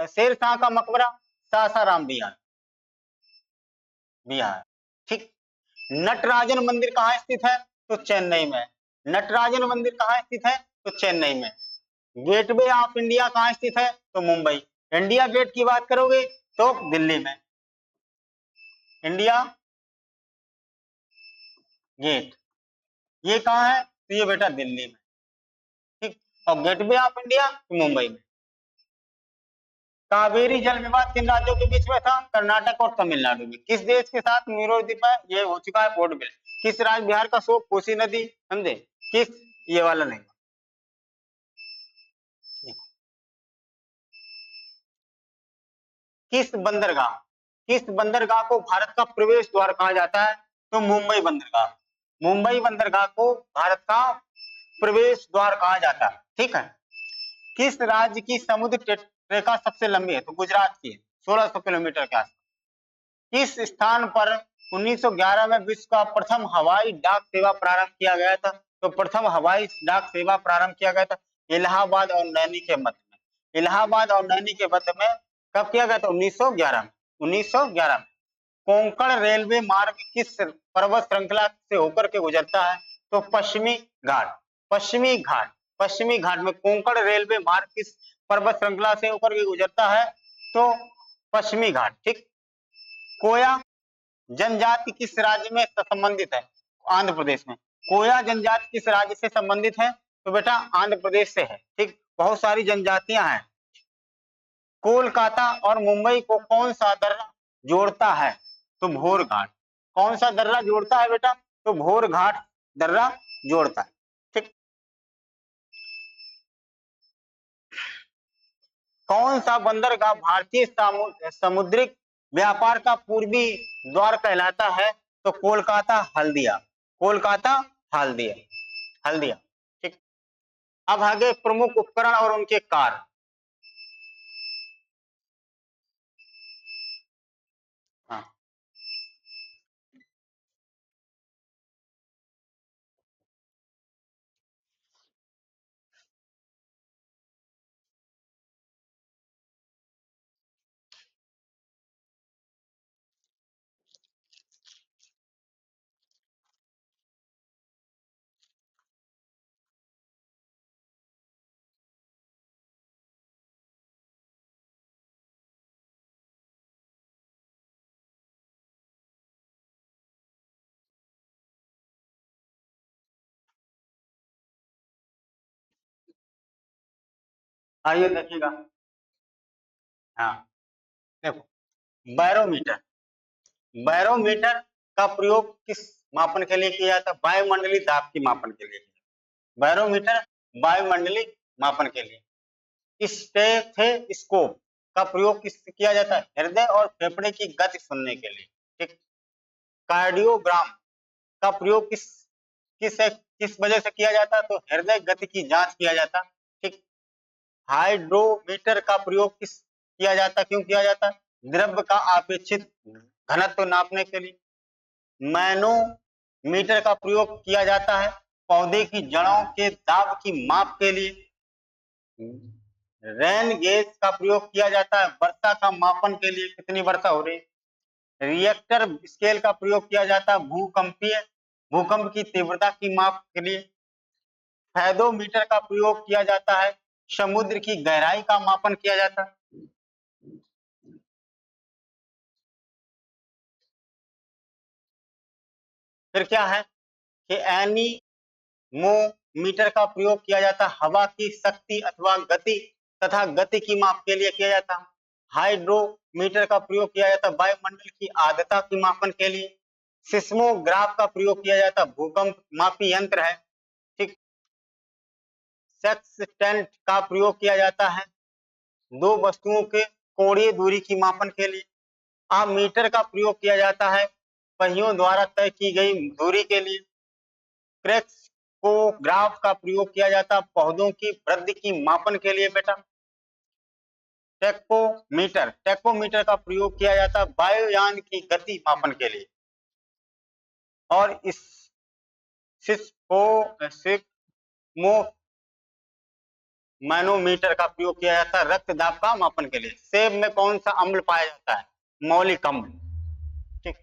शेरशाह का मकबरा सासाराम बिहार। बिहार। ठीक, नटराजन मंदिर कहाँ स्थित है? तो चेन्नई में। नटराजन मंदिर कहाँ स्थित है? तो चेन्नई में। गेटवे ऑफ इंडिया कहाँ स्थित है? तो मुंबई। इंडिया गेट की बात करोगे तो दिल्ली में। इंडिया गेट ये कहाँ है? तो ये बेटा दिल्ली में। ठीक, और गेटवे ऑफ इंडिया तो मुंबई में। कावेरी जल विवाद किन राज्यों के बीच में था? कर्नाटक और तमिलनाडु में। किस देश के साथ मीरो द्वीप है? ये हो चुका है पोर्ट ब्लेयर। किस राज्य बिहार का शोक कोसी नदी? समझे? किस, ये वाला नहीं। किस बंदरगाह, किस बंदरगाह को भारत का प्रवेश द्वार कहा जाता है? तो मुंबई बंदरगाह। मुंबई बंदरगाह को भारत का प्रवेश द्वार कहा जाता है। ठीक है। किस राज्य की समुद्र रेखा सबसे लंबी है? तो गुजरात की है, 1600 किलोमीटर के आसपास। किस स्थान पर 1911 में विश्व का प्रथम हवाई डाक सेवा प्रारंभ किया गया था? तो प्रथम हवाई डाक सेवा प्रारंभ किया गया था इलाहाबाद और नैनी के मध्य में। इलाहाबाद और नैनी के मध्य में कब किया गया था? 1911 में। 1911 में। कोंकण रेलवे मार्ग किस पर्वत श्रृंखला से होकर के गुजरता है? तो पश्चिमी घाट। पश्चिमी घाट। पश्चिमी घाट में कोंकण रेलवे मार्ग किस पर्वत श्रृंखला से होकर के गुजरता है? तो पश्चिमी घाट। ठीक, कोया जनजाति किस राज्य में संबंधित है? आंध्र प्रदेश में। कोया जनजाति किस राज्य से संबंधित है? तो बेटा आंध्र प्रदेश से है। ठीक, बहुत सारी जनजातियां हैं। कोलकाता और मुंबई को कौन सा दर्रा जोड़ता है? तो भोर घाट। कौन सा दर्रा जोड़ता है बेटा? तो भोर घाट दर्रा जोड़ता है। ठीक, कौन सा बंदरगाह भारतीय समुद्रिक व्यापार का पूर्वी द्वार कहलाता है? तो कोलकाता हल्दिया। कोलकाता हल्दिया। हल्दिया। ठीक, अब आगे प्रमुख उपकरण और उनके कार्य। हाँ, आइए देखिएगा। हाँ, देखो, बैरोमीटर। बैरोमीटर का प्रयोग किस मापन के लिए किया जाता है? वायुमंडलीय दाब की मापन के लिए। बैरोमीटर वायुमंडलीय मापन के लिए। स्टेथोस्कोप का प्रयोग किस किया जाता है? हृदय और फेफड़े की गति सुनने के लिए। ठीक, कार्डियोग्राम का प्रयोग किस किस किस वजह से किया जाता है? तो हृदय गति की जांच किया जाता है। ठीक, हाइड्रोमीटर का प्रयोग किस किया जाता, क्यों किया जाता? द्रव्य का अपेक्षित घनत्व नापने के लिए। मैनोमीटर का प्रयोग किया जाता है पौधे की जड़ों के दाब की माप के लिए। रेन गेज का प्रयोग किया जाता है वर्षा का मापन के लिए, कितनी वर्षा हो रही है। रिएक्टर स्केल का प्रयोग किया जाता है भूकंप की तीव्रता की माप के लिए। फेदोमीटर का प्रयोग किया जाता है समुद्र की गहराई का मापन किया जाता है। फिर क्या है कि एनीमोमीटर का प्रयोग किया जाता है हवा की शक्ति अथवा गति तथा गति की माप के लिए किया जाता है। हाइड्रोमीटर का प्रयोग किया जाता है वायुमंडल की आर्द्रता की मापन के लिए। सिस्मोग्राफ का प्रयोग किया जाता है भूकंप मापी यंत्र है, ठीक। सेक्सटेंट का प्रयोग किया जाता है दो वस्तुओं के कोणीय दूरी की मापन के लिए। मीटर का प्रयोग किया जाता है पहियों द्वारा तय की गई दूरी के लिए। क्रेस्कोग्राफ का प्रयोग किया जाता है पौधों की वृद्धि की मापन के लिए बेटा। टेकोमीटर का प्रयोग किया जाता है वायुयान की गति मापन के लिए। और इस मैनोमीटर का प्रयोग किया जाता है रक्त दाब का मापन के लिए। सेब में कौन सा अम्ल पाया जाता है, मौलिक अम्ल, ठीक।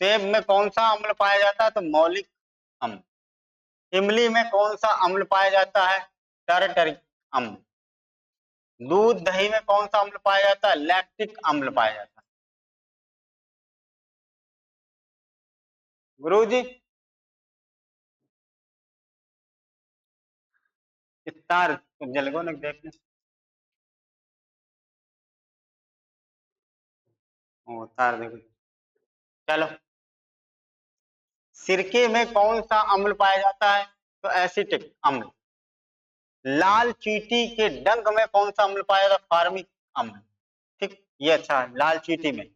सेब में कौन सा अम्ल पाया जाता है, तो मौलिक अम्ल। इमली में कौन सा अम्ल पाया जाता है, टारटरिक अम्ल। दूध दही में कौन सा अम्ल पाया जाता है, लैक्टिक अम्ल पाया जाता है। गुरुजी तार जलगो न देखने तार देखो। चलो, सिरके में कौन सा अम्ल पाया जाता है, तो एसिटिक अम्ल। लाल चींटी के डंक में कौन सा अम्ल पाया जाता है, फार्मिक अम्ल, ठीक। ये अच्छा है, लाल चींटी में।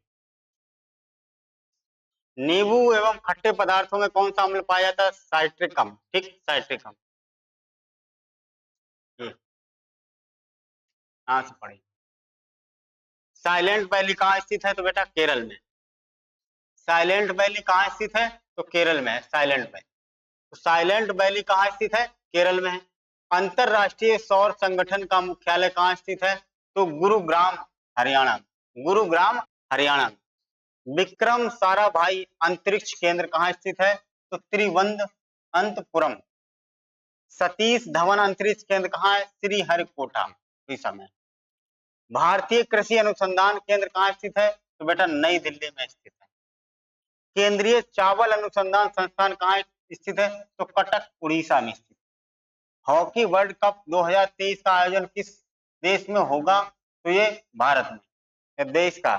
नींबू एवं खट्टे पदार्थों में कौन सा अम्ल पाया जाता है, साइट्रिक अम्ल, ठीक, साइट्रिक अम्ल। यहाँ से पढ़िए। साइलेंट वैली कहाँ स्थित है, तो बेटा केरल में। साइलेंट वैली कहाँ स्थित है, तो केरल में है साइलेंट वैली। तो साइलेंट वैली कहाँ स्थित है, केरल में है। अंतरराष्ट्रीय सौर संगठन का मुख्यालय कहाँ स्थित है, तो गुरुग्राम हरियाणा। गुरुग्राम हरियाणा। विक्रम साराभाई अंतरिक्ष केंद्र कहाँ स्थित है, तो त्रिवंतपुरम। सतीश धवन अंतरिक्ष केंद्र कहाँ है, श्रीहरिकोटा उड़ीसा में। भारतीय कृषि अनुसंधान केंद्र कहाँ स्थित है, तो बेटा नई दिल्ली में स्थित है। केंद्रीय चावल अनुसंधान संस्थान कहाँ स्थित है, तो कटक उड़ीसा में स्थित। हॉकी वर्ल्ड कप 2023 का आयोजन किस देश में होगा, तो ये भारत में। ये देश का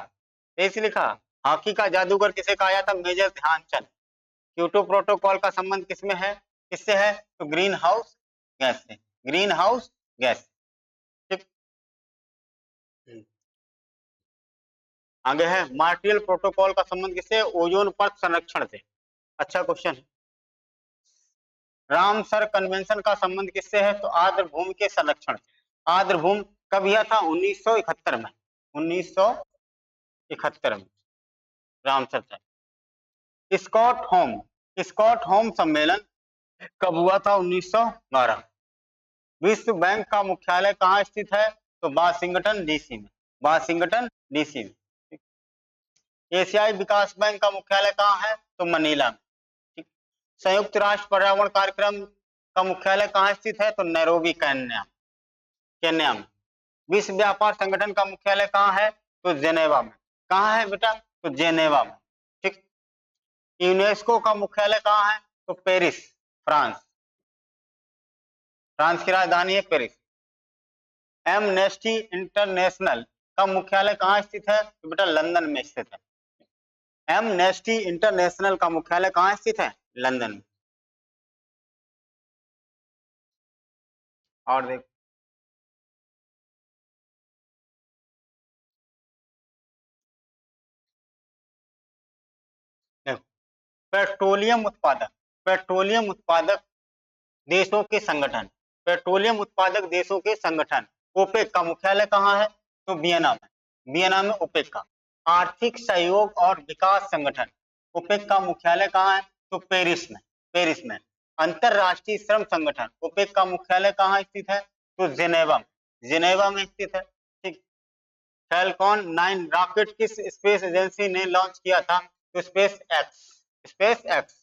देश लिखा। हॉकी का जादूगर किसे कहा जाता, मेजर ध्यानचंद। क्योटो प्रोटोकॉल का संबंध किसमें है, किससे है, तो ग्रीन हाउस गैस से। ग्रीन हाउस गैस, ठीक। आगे है मार्टियल प्रोटोकॉल का संबंध किससे, ओजोन परत संरक्षण से। अच्छा क्वेश्चन है। रामसर कन्वेंशन का संबंध किससे है, तो आर्द्र भूमि के संरक्षण से। आर्द्र भूमि कब यह था, 1971 में। 1971 में रामसर था। स्कॉट होम सम्मेलन कब हुआ था, 1912। विश्व बैंक का मुख्यालय कहाँ स्थित है, तो वाशिंगटन डीसी में। वाशिंगटन डीसी में। एशियाई विकास बैंक का मुख्यालय कहाँ है, तो मनीला में, ठीक। संयुक्त राष्ट्र पर्यावरण कार्यक्रम का मुख्यालय कहाँ स्थित है, तो नैरोबी केन्या में। विश्व व्यापार संगठन का मुख्यालय कहाँ है, तो जेनेवा में। कहाँ है बेटा, तो जेनेवा में, ठीक। यूनेस्को का मुख्यालय कहाँ है, तो पेरिस, फ्रांस। फ्रांस की राजधानी है पेरिस। एमनेस्टी इंटरनेशनल का मुख्यालय कहाँ स्थित है, तो बेटा लंदन में स्थित है। एमनेस्टी इंटरनेशनल का मुख्यालय कहाँ स्थित है, लंदन में। और देखो पेट्रोलियम उत्पादक देशों के संगठन। पेट्रोलियम उत्पादक देशों के संगठन ओपेक का मुख्यालय कहाँ है, तो वियना में। वियना में ओपेक का। आर्थिक सहयोग और विकास संगठन ओपेक का मुख्यालय कहाँ है, तो पेरिस में। पेरिस में। अंतरराष्ट्रीय श्रम संगठन ओपेक का मुख्यालय कहाँ स्थित है, तो जेनेवा में। जिनेवा में स्थित है। ठीक। फैल्कॉन 9 रॉकेट किस स्पेस एजेंसी ने लॉन्च किया था? तो स्पेस एक्स। Space x.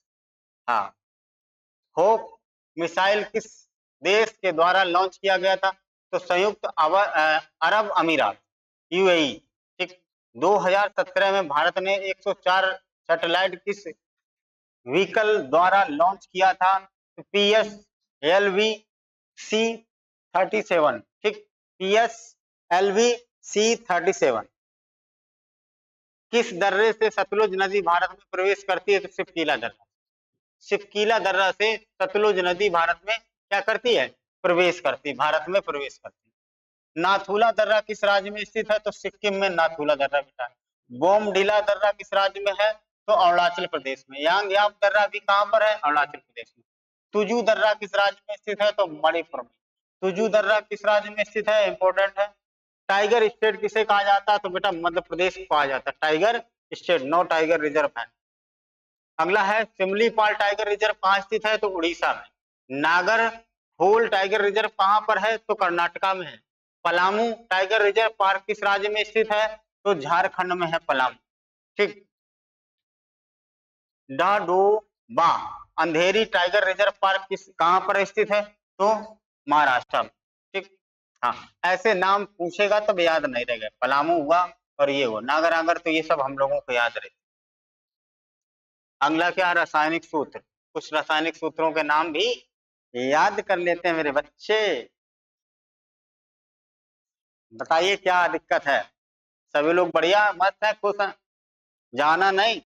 हाँ। होप मिसाइल किस देश के द्वारा लॉन्च किया गया था? तो संयुक्त अरब अमीरात, यूएई। ठीक। 2017 में भारत ने 104 सैटेलाइट किस व्हीकल द्वारा लॉन्च किया था? तो PSLV C-37। ठीक। PSLV C-37। किस दर्रे से सतलुज नदी भारत में प्रवेश करती है? तो सिपकीला दर्रा। सिपकीला दर्रा से सतलुज नदी भारत में क्या करती है? प्रवेश करती, भारत में प्रवेश करती। नाथुला दर्रा किस राज्य में स्थित है? तो सिक्किम में नाथुला दर्रा बेटा है। बोमडिला दर्रा किस राज्य में है? तो अरुणाचल प्रदेश में। यांगयाप दर्रा भी कहां पर है? अरुणाचल प्रदेश में। तुजू दर्रा किस राज्य में स्थित है? तो मणिपुर में। तुजू दर्रा किस राज्य में स्थित है? इंपॉर्टेंट है। टाइगर स्टेट किसे कहा जाता है? तो बेटा मध्य प्रदेश को कहा जाता है tiger state, no tiger reserve है। अगला है सिमलीपाल टाइगर रिजर्व कहाँ स्थित है? तो उड़ीसा में। नागर होल टाइगर रिजर्व कहाँ पर है? तो कर्नाटका में है। पलामू टाइगर रिजर्व पार्क किस राज्य में स्थित है? तो झारखंड में है पलामू। ठीक। डाडोबा अंधेरी टाइगर रिजर्व पार्क किस कहां पर स्थित है? तो महाराष्ट्र में। ठीक। हाँ, ऐसे नाम पूछेगा तब याद नहीं रहेगा। पलामू हुआ और ये हुआ, नागर आगर, तो ये सब हम लोगों को याद रहे। अगला क्या? रासायनिक सूत्र। कुछ रासायनिक सूत्रों के नाम भी याद कर लेते हैं मेरे बच्चे। बताइए क्या दिक्कत है? सभी लोग बढ़िया मस्त है, खुश हैं? जाना नहीं।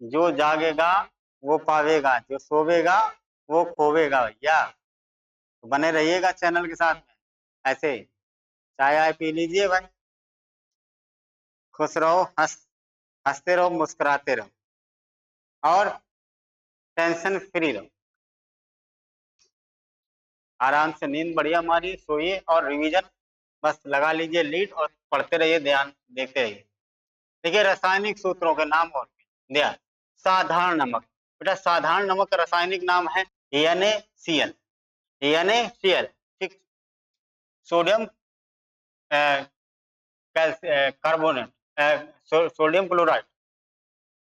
जो जागेगा वो पावेगा, जो सोवेगा वो खोवेगा भैया। तो बने रहिएगा चैनल के साथ में। ऐसे चाय आय पी लीजिए भाई, खुश रहो, हंसते रहो, मुस्कुराते रहो और टेंशन फ्री रहो। आराम से नींद बढ़िया मारिए, सोइए और रिवीजन बस लगा लीजिए लीड और पढ़ते रहिए, ध्यान देखते रहिए। देखिए रासायनिक सूत्रों के नाम और ध्यान। साधारण नमक बेटा, साधारण नमक का रासायनिक नाम है NaCl। NaCl। ठीक। Sodium carbonate, sodium chloride.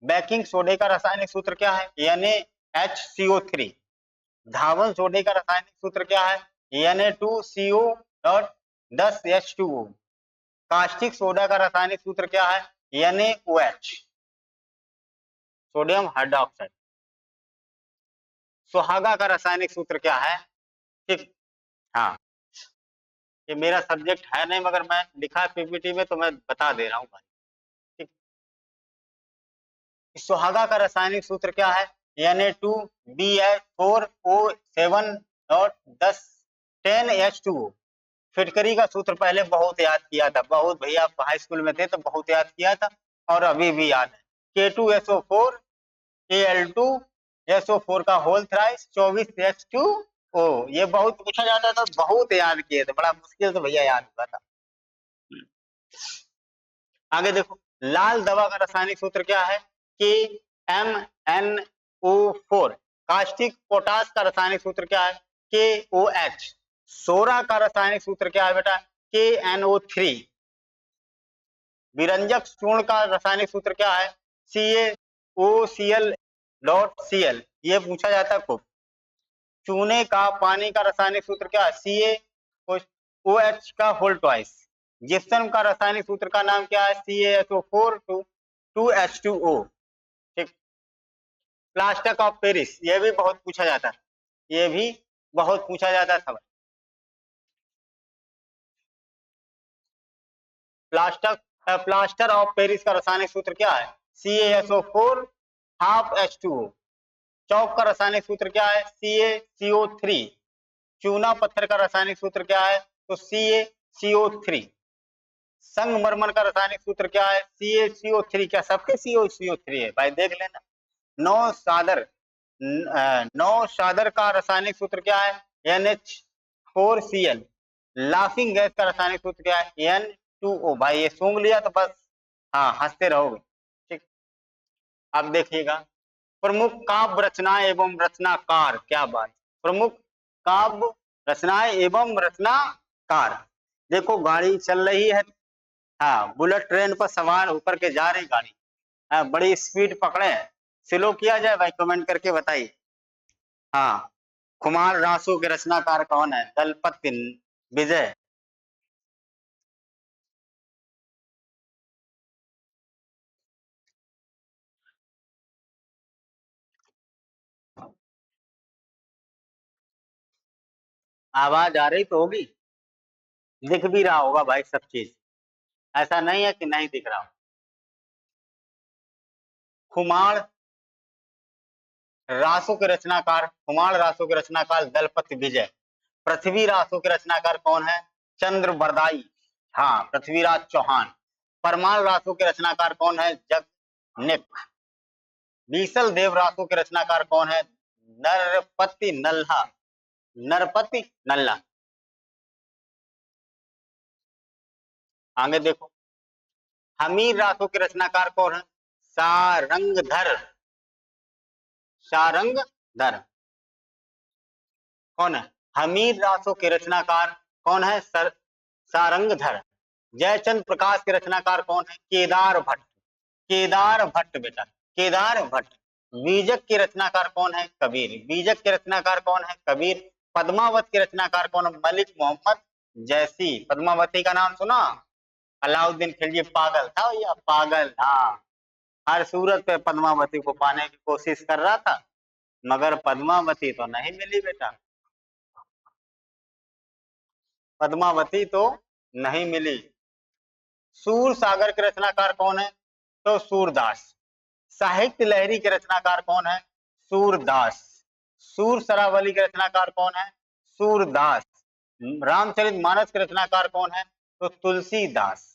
Baking सोडे का रासायनिक सूत्र क्या है? NaHCO3। धावन सोडे का रासायनिक सूत्र क्या है? Na2CO.10H2O। कास्टिक सोडा का रासायनिक सूत्र क्या है? NaOH, sodium hydroxide. सुहागा का रासायनिक सूत्र क्या है? ठीक। हाँ, ये मेरा सब्जेक्ट है नहीं मगर मैं लिखा है PPT में तो मैं बता दे रहा हूँ भाई। ठीक। सुहागा का रासायनिक सूत्र क्या है? Na2BH4O7.10H2O। फिटकरी का सूत्र पहले बहुत याद किया था, बहुत भैया, आप हाई स्कूल में थे तो बहुत याद किया था और अभी भी याद है। K2SO4 Al2SO4 का होल थ्राइस 24H2O। ये बहुत पूछा जाता था, बहुत याद किए थे, बड़ा मुश्किल से भैया याद हुआ था। आगे देखो, लाल दवा का रासायनिक सूत्र क्या है? KMNO4। कास्टिक पोटास का रासायनिक सूत्र क्या है? KOH। सोरा का रासायनिक सूत्र क्या है बेटा? KNO3। विरंजक चूर्ण का रासायनिक सूत्र क्या है? CaOCl.Cl। ये पूछा जाता है खूब। चूने का पानी का रासायनिक सूत्र क्या है? CaOH का होल ट्वाइस। जिप्सम का रासायनिक सूत्र का नाम क्या है? CaSO4 2H2O। ठीक। प्लास्टर ऑफ पेरिस, ये भी बहुत पूछा जाता है, ये भी बहुत पूछा जाता है। प्लास्टर ऑफ पेरिस का रासायनिक सूत्र क्या है? CaSO4 half H2O। चौक का रासायनिक सूत्र क्या है? CaCO3। चूना पत्थर का रासायनिक सूत्र क्या है? तो CaCO3। संगमरमर का रासायनिक सूत्र क्या है? CaCO3। क्या सबके CaCO3 है भाई? देख लेना। नौ सादर का रासायनिक सूत्र क्या है? NH4Cl। लाफिंग गैस का रासायनिक सूत्र क्या है? N2O। भाई ये सूंघ लिया तो बस हाँ हंसते रहोगे। ठीक। अब देखिएगा, प्रमुख काव्य रचनाएं एवं रचनाकार, क्या बात। प्रमुख काव्य रचनाएं एवं रचना कार। देखो गाड़ी चल रही है, हाँ बुलेट ट्रेन पर सवार होकर के जा रही गाड़ी, हाँ बड़ी स्पीड पकड़े है, स्लो किया जाए भाई, कमेंट करके बताइए। हाँ, कुमार रासू के रचनाकार कौन है? दलपति विजय। आवाज आ रही तो होगी, दिख भी रहा होगा भाई सब चीज, ऐसा नहीं है कि नहीं दिख रहा। कुमार रासो के रचनाकार, कुमार रासो के रचनाकार दलपति विजय। पृथ्वी रासो के रचनाकार कौन है? चंद्र बरदाई, हाँ पृथ्वीराज चौहान। परमाल रासो के रचनाकार कौन है? जगनिप। बीसल देव रासो के रचनाकार कौन है? नरपति नल्हा, नरपति नल्ला। आगे देखो, हमीर रासो के रचनाकार कौन है? सारंगधर, सारंगधर कौन है? हमीर रासो के रचनाकार कौन है? सारंगधर। जयचंद प्रकाश के रचनाकार कौन है? केदार भट्ट, केदार भट्ट बेटा, केदार भट्ट। बीजक के रचनाकार कौन है? कबीर, बीजक के रचनाकार कौन है? कबीर। पद्मावत के रचनाकार कौन है? मलिक मोहम्मद जैसी। पद्मावती का नाम सुना? अलाउद्दीन खिलजी पागल था भैया, पागल, हाँ हर सूरत पे पद्मावती को पाने की कोशिश कर रहा था, मगर पद्मावती तो नहीं मिली बेटा, पद्मावती तो नहीं मिली। सूर सागर के रचनाकार कौन है? तो सूरदास। साहित्य लहरी के रचनाकार कौन है? सूरदास। सूर सरावली के रचनाकार कौन है? सूरदास। रामचरितमानस के रचनाकार कौन है? तो तुलसीदास।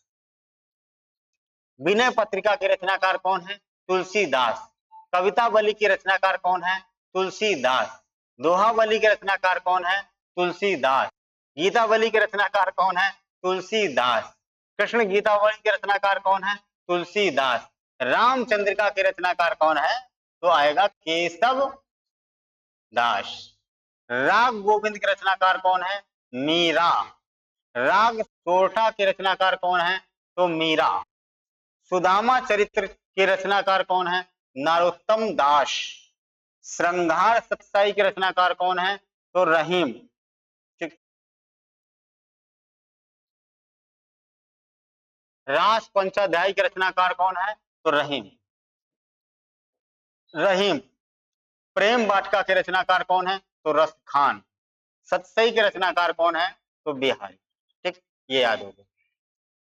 विनय पत्रिका के रचनाकार कौन है? तुलसीदास। कवितावली के रचनाकार कौन है? तुलसीदास। दोहावली के रचनाकार कौन है? तुलसीदास। गीतावली के रचनाकार कौन है? तुलसीदास। कृष्ण गीतावली के रचनाकार कौन है? तुलसीदास। रामचंद्रिका के रचनाकार कौन है? तो आएगा केशव दास। राग गोविंद के रचनाकार कौन है? मीरा। राग सोरठा के रचनाकार कौन है? तो मीरा। सुदामा चरित्र के रचनाकार कौन है? नरोत्तम दास। श्रृंगार सत्साई के रचनाकार कौन है? तो रहीम। रास पंचाध्यायी के रचनाकार कौन है? तो रहीम, रहीम। प्रेम वाटिका के रचनाकार कौन है? तो रस खान। सत्सई के रचनाकार कौन है? तो बिहारी। ठीक, ये याद हो गया,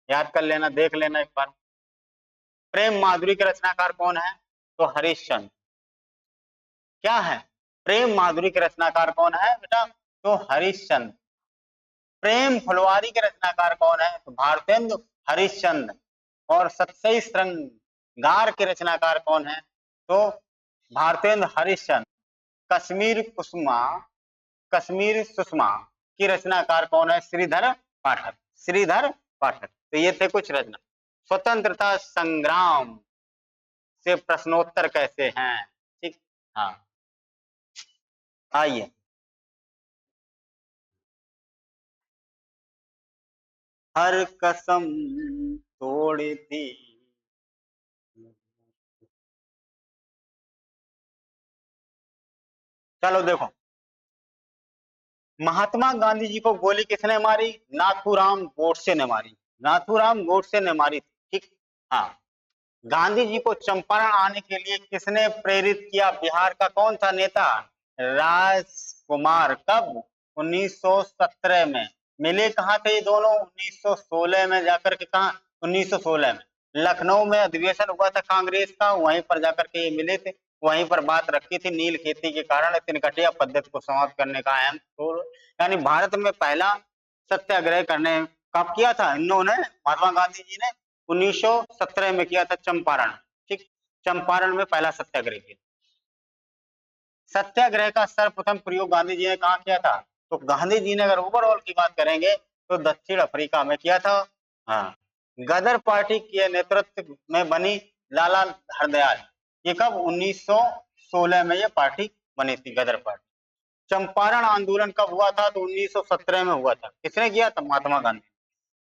याद कर लेना, देख लेना एक बार। प्रेम माधुरी के रचनाकार कौन है? तो हरिश्चंद्र। क्या है? प्रेम माधुरी के रचनाकार कौन है बेटा? तो हरिश्चंद्र। प्रेम फुलवारी के रचनाकार कौन है? तो भारतेंदु हरिश्चंद्र। और सत्सई श्रृंगार के रचनाकार कौन है? तो भारतेंद्र हरिश्चंद्र। कश्मीर कुसुमा, कश्मीर सुषमा की रचनाकार कौन है? श्रीधर पाठक, श्रीधर पाठक। तो ये थे कुछ रचना। स्वतंत्रता संग्राम से प्रश्नोत्तर कैसे हैं? ठीक, हाँ आइए। हर कसम तोड़ी थी, चलो देखो, महात्मा गांधी जी को गोली किसने मारी? नाथूराम गोडसे ने मारी, नाथूराम गोडसे ने मारी थी। ठीक, हाँ। गांधी जी को चंपारण आने के लिए किसने प्रेरित किया? बिहार का कौन था नेता? राजकुमार। कब? 1917 में। मिले कहाँ थे ये दोनों? 1916 में जाकर के। कहा? 1916 में लखनऊ में अधिवेशन हुआ था कांग्रेस का, वहीं पर जाकर के ये मिले थे, वहीं पर बात रखी थी नील खेती के कारण तिनकटिया पद्धति को समाप्त करने का अहम यानी भारत में पहला सत्याग्रह करने कब किया था इन्होंने? महात्मा गांधी जी ने 1917 में किया था, चंपारण। ठीक, चंपारण में पहला सत्याग्रह किया। सत्याग्रह का सर्वप्रथम प्रयोग गांधी जी ने कहा किया था? तो गांधी जी ने अगर ओवरऑल की बात करेंगे तो दक्षिण अफ्रीका में किया था। हाँ, गदर पार्टी के नेतृत्व में बनी लाला हरदयाल। ये कब? 1916 में ये पार्टी बनी थी, गदर पार्टी। चंपारण आंदोलन कब हुआ था? तो 1917 में हुआ था। किसने किया था? महात्मा गांधी।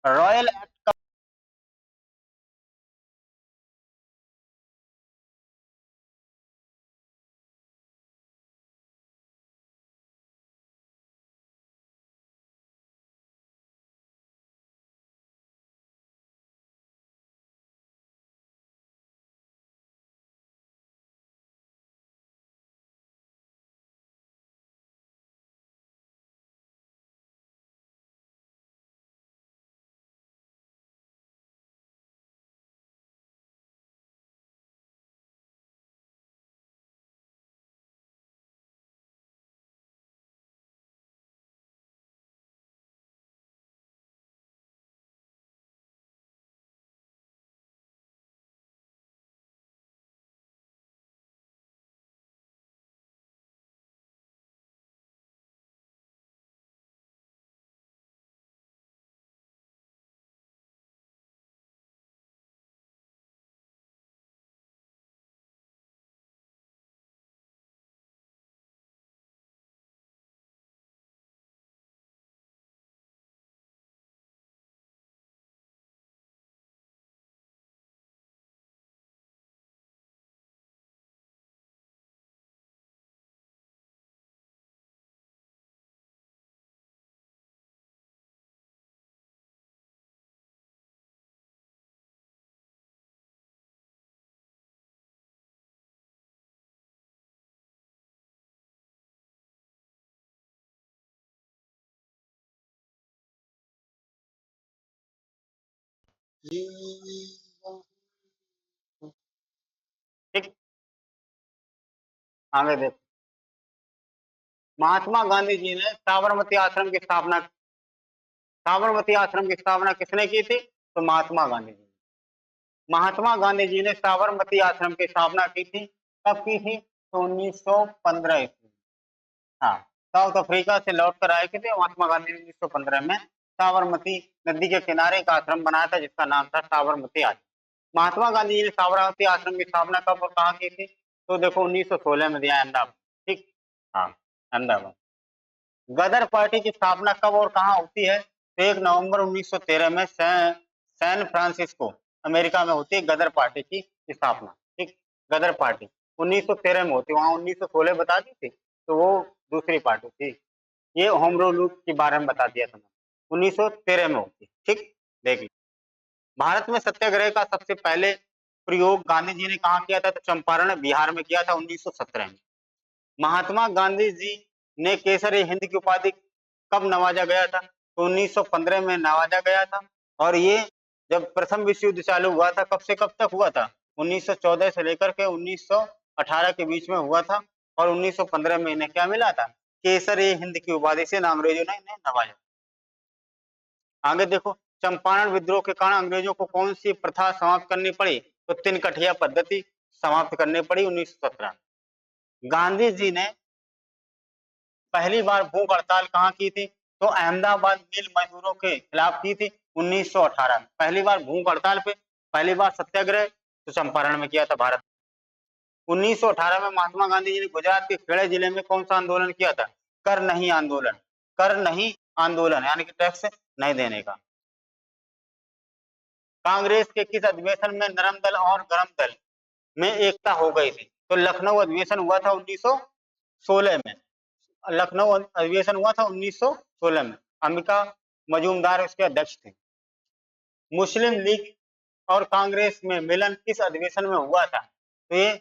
रॉयल एक्ट ठीक। आगे देखो, महात्मा गांधी जी ने साबरमती आश्रम की स्थापना, साबरमती आश्रम की स्थापना किसने की थी? तो महात्मा गांधी जी। महात्मा गांधी जी ने साबरमती आश्रम की स्थापना की थी। कब की थी? तो 1915 ईस्वी। हाँ, साउथ अफ्रीका से लौट कर आए थे महात्मा गांधी ने 1915 में। साबरमती नदी के किनारे एक आश्रम बनाया था जिसका नाम था साबरमती आश्रम। महात्मा गांधी जी ने साबरमती आश्रम की स्थापना कब और कहाँ की थी? तो देखो 1916 में दिया, अहमदाबाद। ठीक। हाँ, अहमदाबाद। गदर पार्टी की स्थापना कब और कहाँ होती है? तो 1 नवंबर 1913 में सैन फ्रांसिस्को, अमेरिका में होती है गदर पार्टी की स्थापना। ठीक। गदर पार्टी 1913 में होती है, वहां 1916 बता दी थी, तो वो दूसरी पार्टी थी। ये होम रूल के बारे में बता दिया था, 1913 में होती है। ठीक। देख लीजिए, भारत में सत्याग्रह का सबसे पहले प्रयोग गांधी जी ने कहाँ किया था? तो चंपारण बिहार में किया था 1917 में। महात्मा गांधी जी ने केसरी हिंद की उपाधि कब नवाजा गया था? तो 1915 में नवाजा गया था। और ये जब प्रथम विश्व युद्ध चालू हुआ था, कब से कब तक हुआ था? 1914 से लेकर के 1918 के बीच में हुआ था। और 1915 में इन्हें क्या मिला था? केसरी हिंद की उपाधि से अंग्रेजों ने इन्हें नवाजा। आगे देखो, चंपारण विद्रोह के कारण अंग्रेजों को कौन सी प्रथा समाप्त करनी पड़ी? तो तिनकठिया पद्धति समाप्त करनी पड़ी 1917। गांधी जी ने पहली बार भूख हड़ताल कहाँ की थी? तो अहमदाबाद मिल मजदूरों के खिलाफ की थी 1918 में। पहली बार भूख हड़ताल पे, पहली बार सत्याग्रह तो चंपारण में किया था भारत। 1918 में महात्मा गांधी जी ने गुजरात के खेड़े जिले में कौन सा आंदोलन किया था? कर नहीं आंदोलन। कर नहीं आंदोलन यानी कि टैक्स नहीं देने का। कांग्रेस के किस अधिवेशन में नरम दल और गरम दल में एकता हो गई थी? तो लखनऊ अधिवेशन हुआ था 1916 में। लखनऊ अधिवेशन हुआ था 1916 में। अंबिका मजूमदार उसके अध्यक्ष थे। मुस्लिम लीग और कांग्रेस में मिलन किस अधिवेशन में हुआ था? तो ये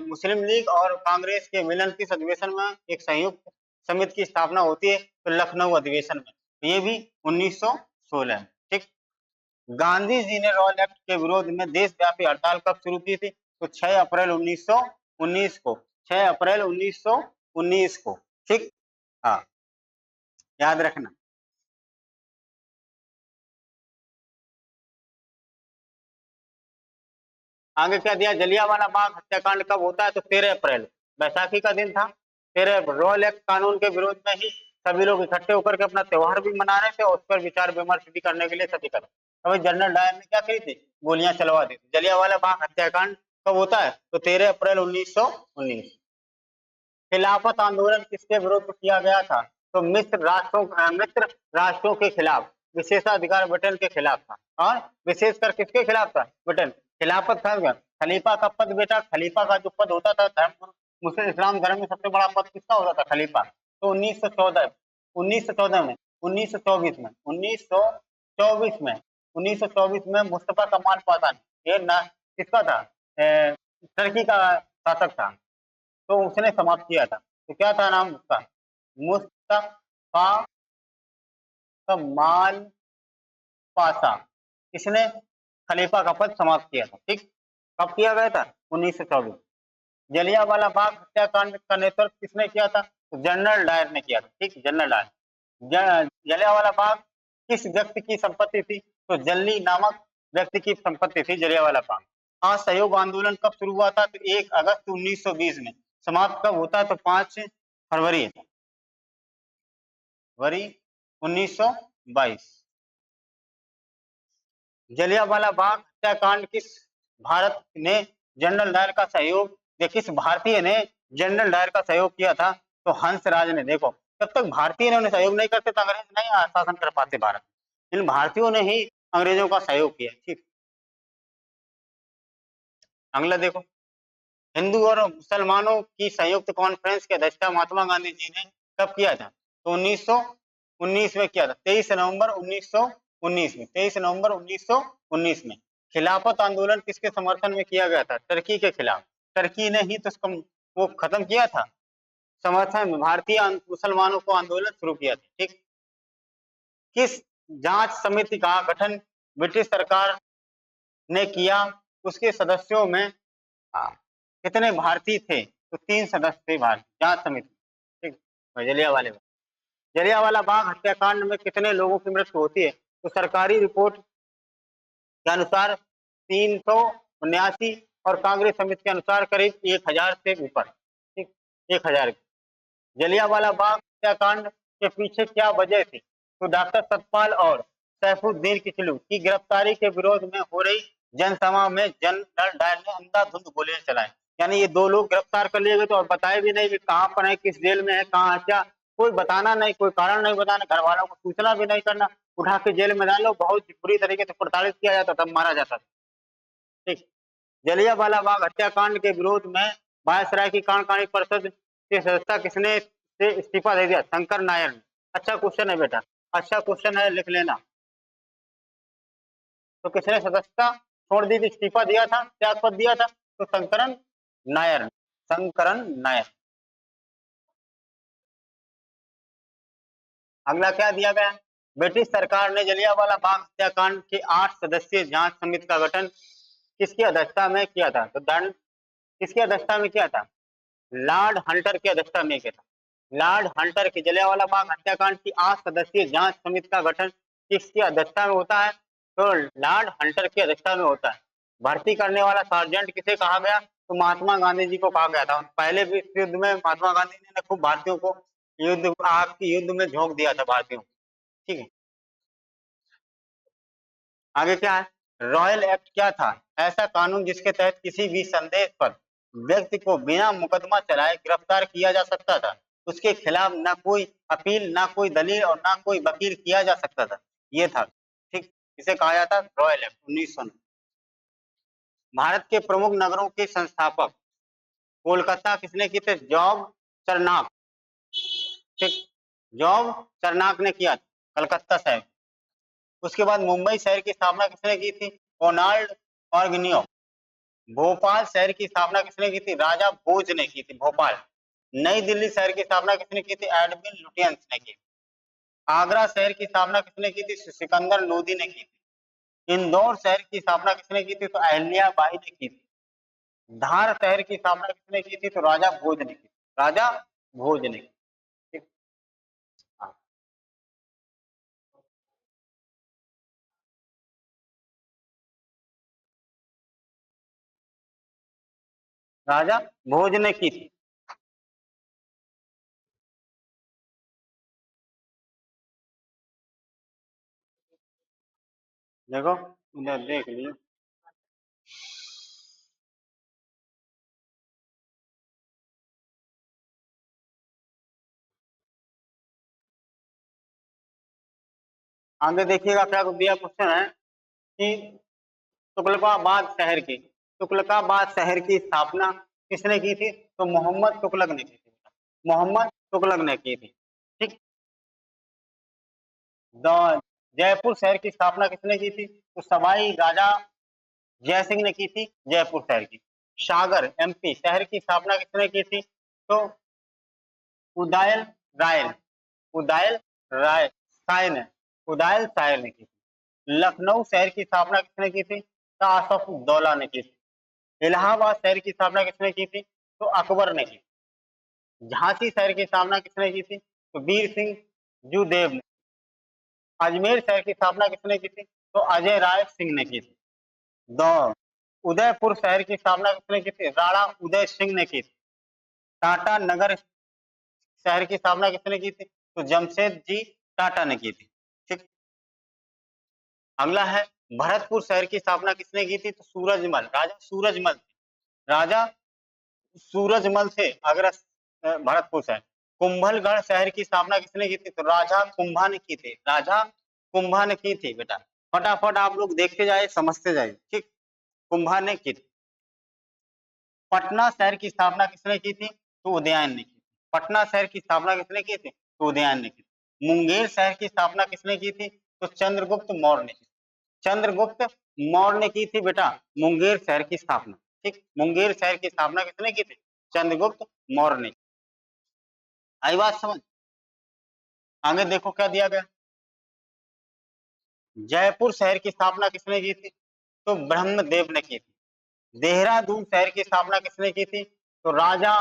मुस्लिम लीग और कांग्रेस के मिलन किस अधिवेशन में? एक संयुक्त समिति की स्थापना होती है, तो लखनऊ अधिवेशन में। ये भी 1916 में। ठीक। गांधी जी ने रॉयल एक्ट के विरोध में देशव्यापी हड़ताल कब शुरू की थी? तो 6 अप्रैल 1919 को। 6 अप्रैल 1919 को। ठीक। हाँ, याद रखना। आगे क्या दिया? जलियांवाला बाग हत्याकांड कब होता है? तो 13 अप्रैल, बैसाखी का दिन था। 13 अप्रैल। रॉयल एक्ट कानून के विरोध में ही सभी लोग इकट्ठे होकर के अपना त्योहार भी मना रहे थे और उस पर विचार विमर्श भी करने के लिए सभी कर। अभी जनरल डायर ने क्या करी थी? गोलियां चलवा दी। जलियांवाला बाग हत्याकांड कब होता है? तो 13 अप्रैल 1919। खिलाफत आंदोलन किसके विरुद्ध किया गया था? तो मित्र राष्ट्रों के खिलाफ, विशेषाधिकार ब्रिटेन के खिलाफ था। और विशेषकर किसके खिलाफ था? ब्रिटेन। खिलाफत था, खलीफा का पद बेटा, खलीफा का जो पद होता था धर्म मुस्लिम इस्लाम धर्म में सबसे बड़ा पद किसका होता था? खलीफा। तो 1914 में 1924 में मुस्तफा कमाल पाशान, ये ना किसका था? टर्की का शासक था, तो उसने समाप्त किया था। तो क्या था नाम उसका? मुस्तफा कमाल पाशा। इसने खलीफा का पद समाप्त किया था। ठीक, कब किया गया था? 1924। जलियांवाला बाग हत्याकांड का नेतृत्व किसने किया था? तो जनरल डायर ने किया था। ठीक, जनरल डायर। जलियांवाला बाग किस व्यक्ति की संपत्ति थी? तो जल्ली नामक व्यक्ति की संपत्ति थी जलियांवाला बाग। असहयोग आंदोलन कब शुरू हुआ था? तो 1 अगस्त 1920 में। समाप्त कब होता है? तो 5 फरवरी 1922। जलियांवाला बाग हत्याकांड किस भारत ने जनरल डायर का सहयोग, किस भारतीय ने जनरल डायर का सहयोग किया था? तो हंसराज ने। देखो, जब तक भारतीय ने उन्हें सहयोग नहीं करते तो अंग्रेज नहीं शासन कर पाते भारत। इन भारतीयों ने ही अंग्रेजों का सहयोग किया। ठीक, अगला देखो, हिंदू और मुसलमानों की संयुक्त कॉन्फ्रेंस की अध्यक्षता महात्मा गांधी जी ने कब किया था? तो 1919 में किया था। 23 नवंबर 1919 में। 23 नवंबर 1919 में। खिलाफत आंदोलन किसके समर्थन में किया गया था? टर्की के खिलाफ। टर्की ने ही तो वो खत्म किया था, समर्थन में भारतीय मुसलमानों को आंदोलन शुरू किया था। ठीक, किस जांच समिति का गठन ब्रिटिश सरकार ने किया? उसके सदस्यों में कितने भारतीय थे? तो 3 सदस्य थे भारतीय जांच समिति। ठीक, जलियांवाला बाग हत्याकांड में कितने लोगों की मृत्यु होती है? तो सरकारी रिपोर्ट के अनुसार 379 और कांग्रेस समिति के अनुसार करीब 1000 से ऊपर। ठीक, 1000। जलियांवाला बाग हत्याकांड के पीछे क्या वजह थी? तो डॉक्टर सतपाल और सैफुद्दीन किचलू की गिरफ्तारी के विरोध में हो रही जनसभा में जनरल डायर ने अंधाधुंध गोलियां चलाई। यानी ये 2 लोग गिरफ्तार कर लिए गए तो और बताए भी नहीं कि कहाँ पर है, किस जेल में है, कहाँ क्या, कोई बताना नहीं, कोई कारण नहीं बताना, घर वालों को सूचना भी नहीं करना, उठा के जेल में डालो, बहुत बुरी तरीके से प्रताड़ित किया जाता, तब मारा जाता था। ठीक, जलियांवाला बाग हत्याकांड के विरोध में वायसराय की कार्यकारिणी परिषद की सदस्यता किसने से इस्तीफा दे दिया? शंकर नायर ने। अच्छा क्वेश्चन है बेटा, अच्छा क्वेश्चन है, लिख लेना। तो किसने सदस्यता छोड़ दी थी, इस्तीफा दिया था, त्यागपत्र दिया था? तो शंकरन नायर ने। शंकरन नायर। अगला क्या दिया गया? ब्रिटिश सरकार ने जलियांवाला बाग हत्याकांड के 8 सदस्यीय जांच समिति का गठन किसकी अध्यक्षता में किया था? तो दंड किसकी अध्यक्षता में किया था? लॉर्ड हंटर की अध्यक्षता में किया था। लॉर्ड हंटर की जलियांवाला बाग हत्याकांड की 8 सदस्यीय जांच समिति का गठन किसकी अध्यक्षता में होता है? तो लॉर्ड हंटर की अध्यक्षता में होता है। भर्ती करने वाला सार्जेंट किसे कहा गया? तो महात्मा गांधी जी को कहा गया था। पहले विश्व युद्ध में महात्मा गांधी जी ने खूब भारतीयों को युद्ध में झोंक दिया था भारतीयों। ठीक है, आगे क्या है? रॉयल एक्ट क्या था? ऐसा कानून जिसके तहत किसी भी संदेश पर व्यक्ति को बिना मुकदमा चलाए गिरफ्तार किया जा सकता था, उसके खिलाफ ना कोई अपील, ना कोई दलील और ना कोई वकील किया जा सकता था। ये था। ठीक, इसे कहा जाता है रॉयल एक्ट 1909। भारत के प्रमुख नगरों के संस्थापक कोलकाता किसने किए थे? जॉब चरनाक। ठीक, जॉब चरनाक ने किया, कलकत्ता शहर। उसके बाद मुंबई शहर की स्थापना किसने की थी? रोनाल्ड ऑर्गनियो। भोपाल शहर की स्थापना किसने की थी? राजा भोज ने की थी, भोपाल। नई दिल्ली शहर की स्थापना किसने की थी? एडमिन लुटियंस ने की। आगरा शहर की स्थापना किसने की थी? सिकंदर लोदी ने की थी। इंदौर शहर की स्थापना किसने की थी? तो अहिल्या बाई ने की थी। धार शहर की स्थापना किसने की थी? तो राजा भोज ने की। राजा भोज ने की। ठीक, हाँ। राजा भोज ने की थी। देखो, इधर देख लीजिए। आगे देखिएगा क्या दिया क्वेश्चन है कि तुगलकाबाद शहर की तुगलकाबाद शहर की स्थापना किसने की थी? तो मोहम्मद तुगलक ने की थी। मोहम्मद तुगलक ने की थी। ठीक। जयपुर शहर की स्थापना किसने की थी? तो सवाई राजा जय सिंह ने की थी जयपुर शहर की। सागर एमपी शहर की स्थापना किसने की थी? तो उदयल राय उदयल राय साय ने उदयल साय ने की थी। लखनऊ शहर की स्थापना किसने की थी? तो आसफ उद्दौला ने की थी। इलाहाबाद शहर की स्थापना किसने की थी? तो अकबर ने की। झांसी शहर की स्थापना किसने की थी? तो वीर सिंह जुदेव ने। अजमेर शहर की स्थापना किसने की थी? तो अजय राय सिंह ने की थी। दौड़ उदयपुर शहर की स्थापना किसने की थी? राणा उदय सिंह ने की थी। टाटा नगर शहर की स्थापना किसने की थी? तो जमशेद जी टाटा ने की थी। ठीक। अगला है भरतपुर शहर की स्थापना किसने की थी? तो सूरजमल राजा सूरजमल राजा सूरजमल थे अगर भरतपुर शहर। कुंभलगढ़ शहर की स्थापना किसने की थी? तो राजा कुंभा ने की थी। राजा कुंभा ने की थी बेटा। फटाफट आप लोग देखते जाए समझते जाए। ठीक। कुंभा ने की थी। पटना शहर की स्थापना किसने की थी? तो उदयन ने की थी। पटना शहर की स्थापना किसने की थी? तो उदयन ने की थी। मुंगेर शहर की स्थापना किसने की थी? तो चंद्रगुप्त मौर्य ने की। चंद्रगुप्त मौर्य ने की थी बेटा मुंगेर शहर की स्थापना। ठीक। मुंगेर शहर की स्थापना किसने की थी? चंद्रगुप्त मौर्य ने। आई बात समझ? आगे देखो क्या दिया गया। जयपुर शहर की स्थापना किसने की थी? तो ब्रह्मदेव ने की थी। देहरादून शहर की स्थापना किसने की थी? तो राजा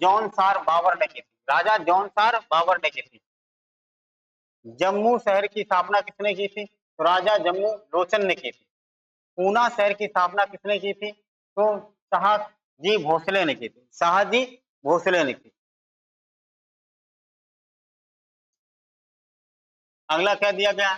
जौनसार बाबर ने की थी। राजा जौनसार बाबर ने की थी। जम्मू शहर की स्थापना किसने की थी? तो राजा जम्मू लोचन ने की थी। पूना शहर की स्थापना किसने की थी? तो शाहजी भोसले ने की थी। शाहजी भोसले ने की। अगला क्या दिया गया?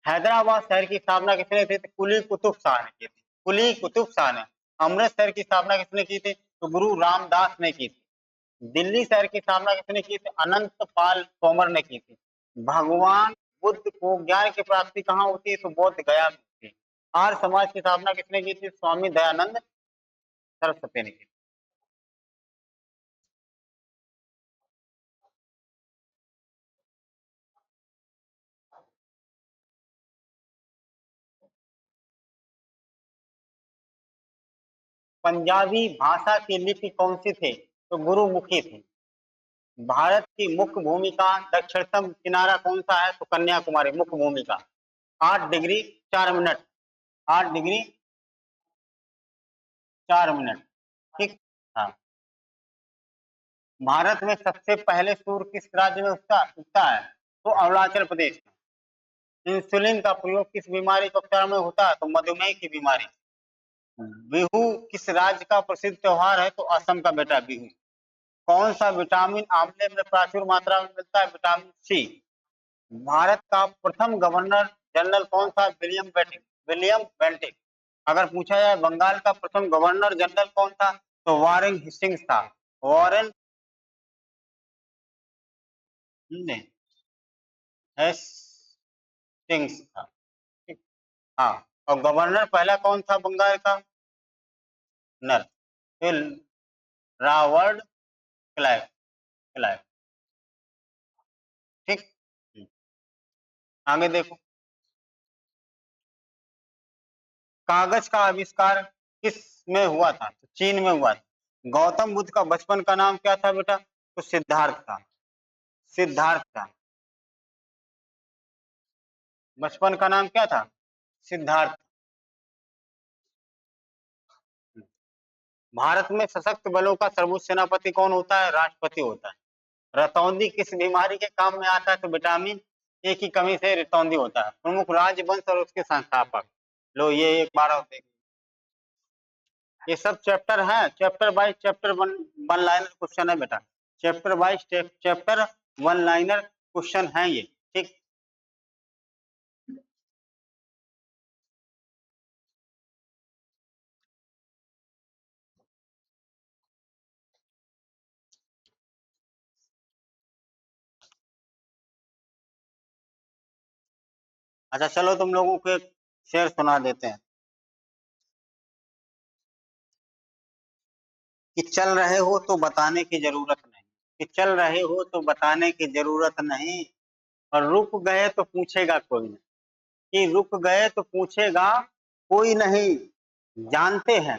हैदराबाद शहर की स्थापना किसने की थी? कुली कुतुब शाह ने की थी। कुली कुतुब शाह ने। अमृतसर की स्थापना किसने की थी? तो गुरु रामदास ने की थी। दिल्ली शहर की स्थापना किसने की थी? अनंत पाल तोमर ने की थी। भगवान बुद्ध को ज्ञान की प्राप्ति कहाँ होती है? तो बोध गया में होती है। आर्य समाज की स्थापना किसने की थी? स्वामी दयानंद सरस्वती ने की। पंजाबी भाषा की लिपि कौन सी थी? तो गुरुमुखी थी। भारत की मुख्य भूमिका दक्षिणतम किनारा कौन सा है? तो कन्याकुमारी मुख्य भूमिका। 8 डिग्री 4 मिनट। 8 degree 4 minute. ठीक। हाँ। भारत में सबसे पहले सूर्य किस राज्य में उगता उगता है? तो अरुणाचल प्रदेश में। इंसुलिन का प्रयोग किस बीमारी के उपचार में होता है? तो मधुमेह की बीमारी। बिहू किस राज्य का प्रसिद्ध त्योहार है? तो असम का बेटा बिहू। कौन सा विटामिन आंवले में प्रचुर मात्रा में मिलता है? Vitamin C. भारत का प्रथम गवर्नर जनरल कौन था? William Bentinck. William Bentinck. अगर पूछा जाए बंगाल का प्रथम गवर्नर जनरल कौन था? तो वॉरेन हेस्टिंग्स था। वॉरेन हेस्टिंग्स था। ठीक। हाँ। और गवर्नर पहला कौन था बंगाल का? नर फिर रॉबर्ट क्लाइव क्लाइव। ठीक। आगे देखो। कागज का आविष्कार किस में हुआ था? तो चीन में हुआ था। गौतम बुद्ध का बचपन का नाम क्या था बेटा? तो सिद्धार्थ था। सिद्धार्थ था। बचपन का नाम क्या था? सिद्धार्थ। भारत में सशस्त्र बलों का सर्वोच्च सेनापति कौन होता है? राष्ट्रपति होता है। रतौंधी किस बीमारी के काम में आता है? तो विटामिन ए की कमी से रतौंधी होता है। प्रमुख राजवंश और उसके संस्थापक। लो ये एक बार और देख। ये सब चैप्टर है। Chapter by chapter one liner question है बेटा। Chapter by chapter one liner question है ये। ठीक। अच्छा चलो तुम लोगों को एक शेर सुना देते हैं कि चल रहे हो तो बताने की जरूरत नहीं, कि चल रहे हो तो बताने की जरूरत नहीं, और रुक गए तो पूछेगा कोई नहीं, कि रुक गए तो पूछेगा कोई नहीं, जानते हैं,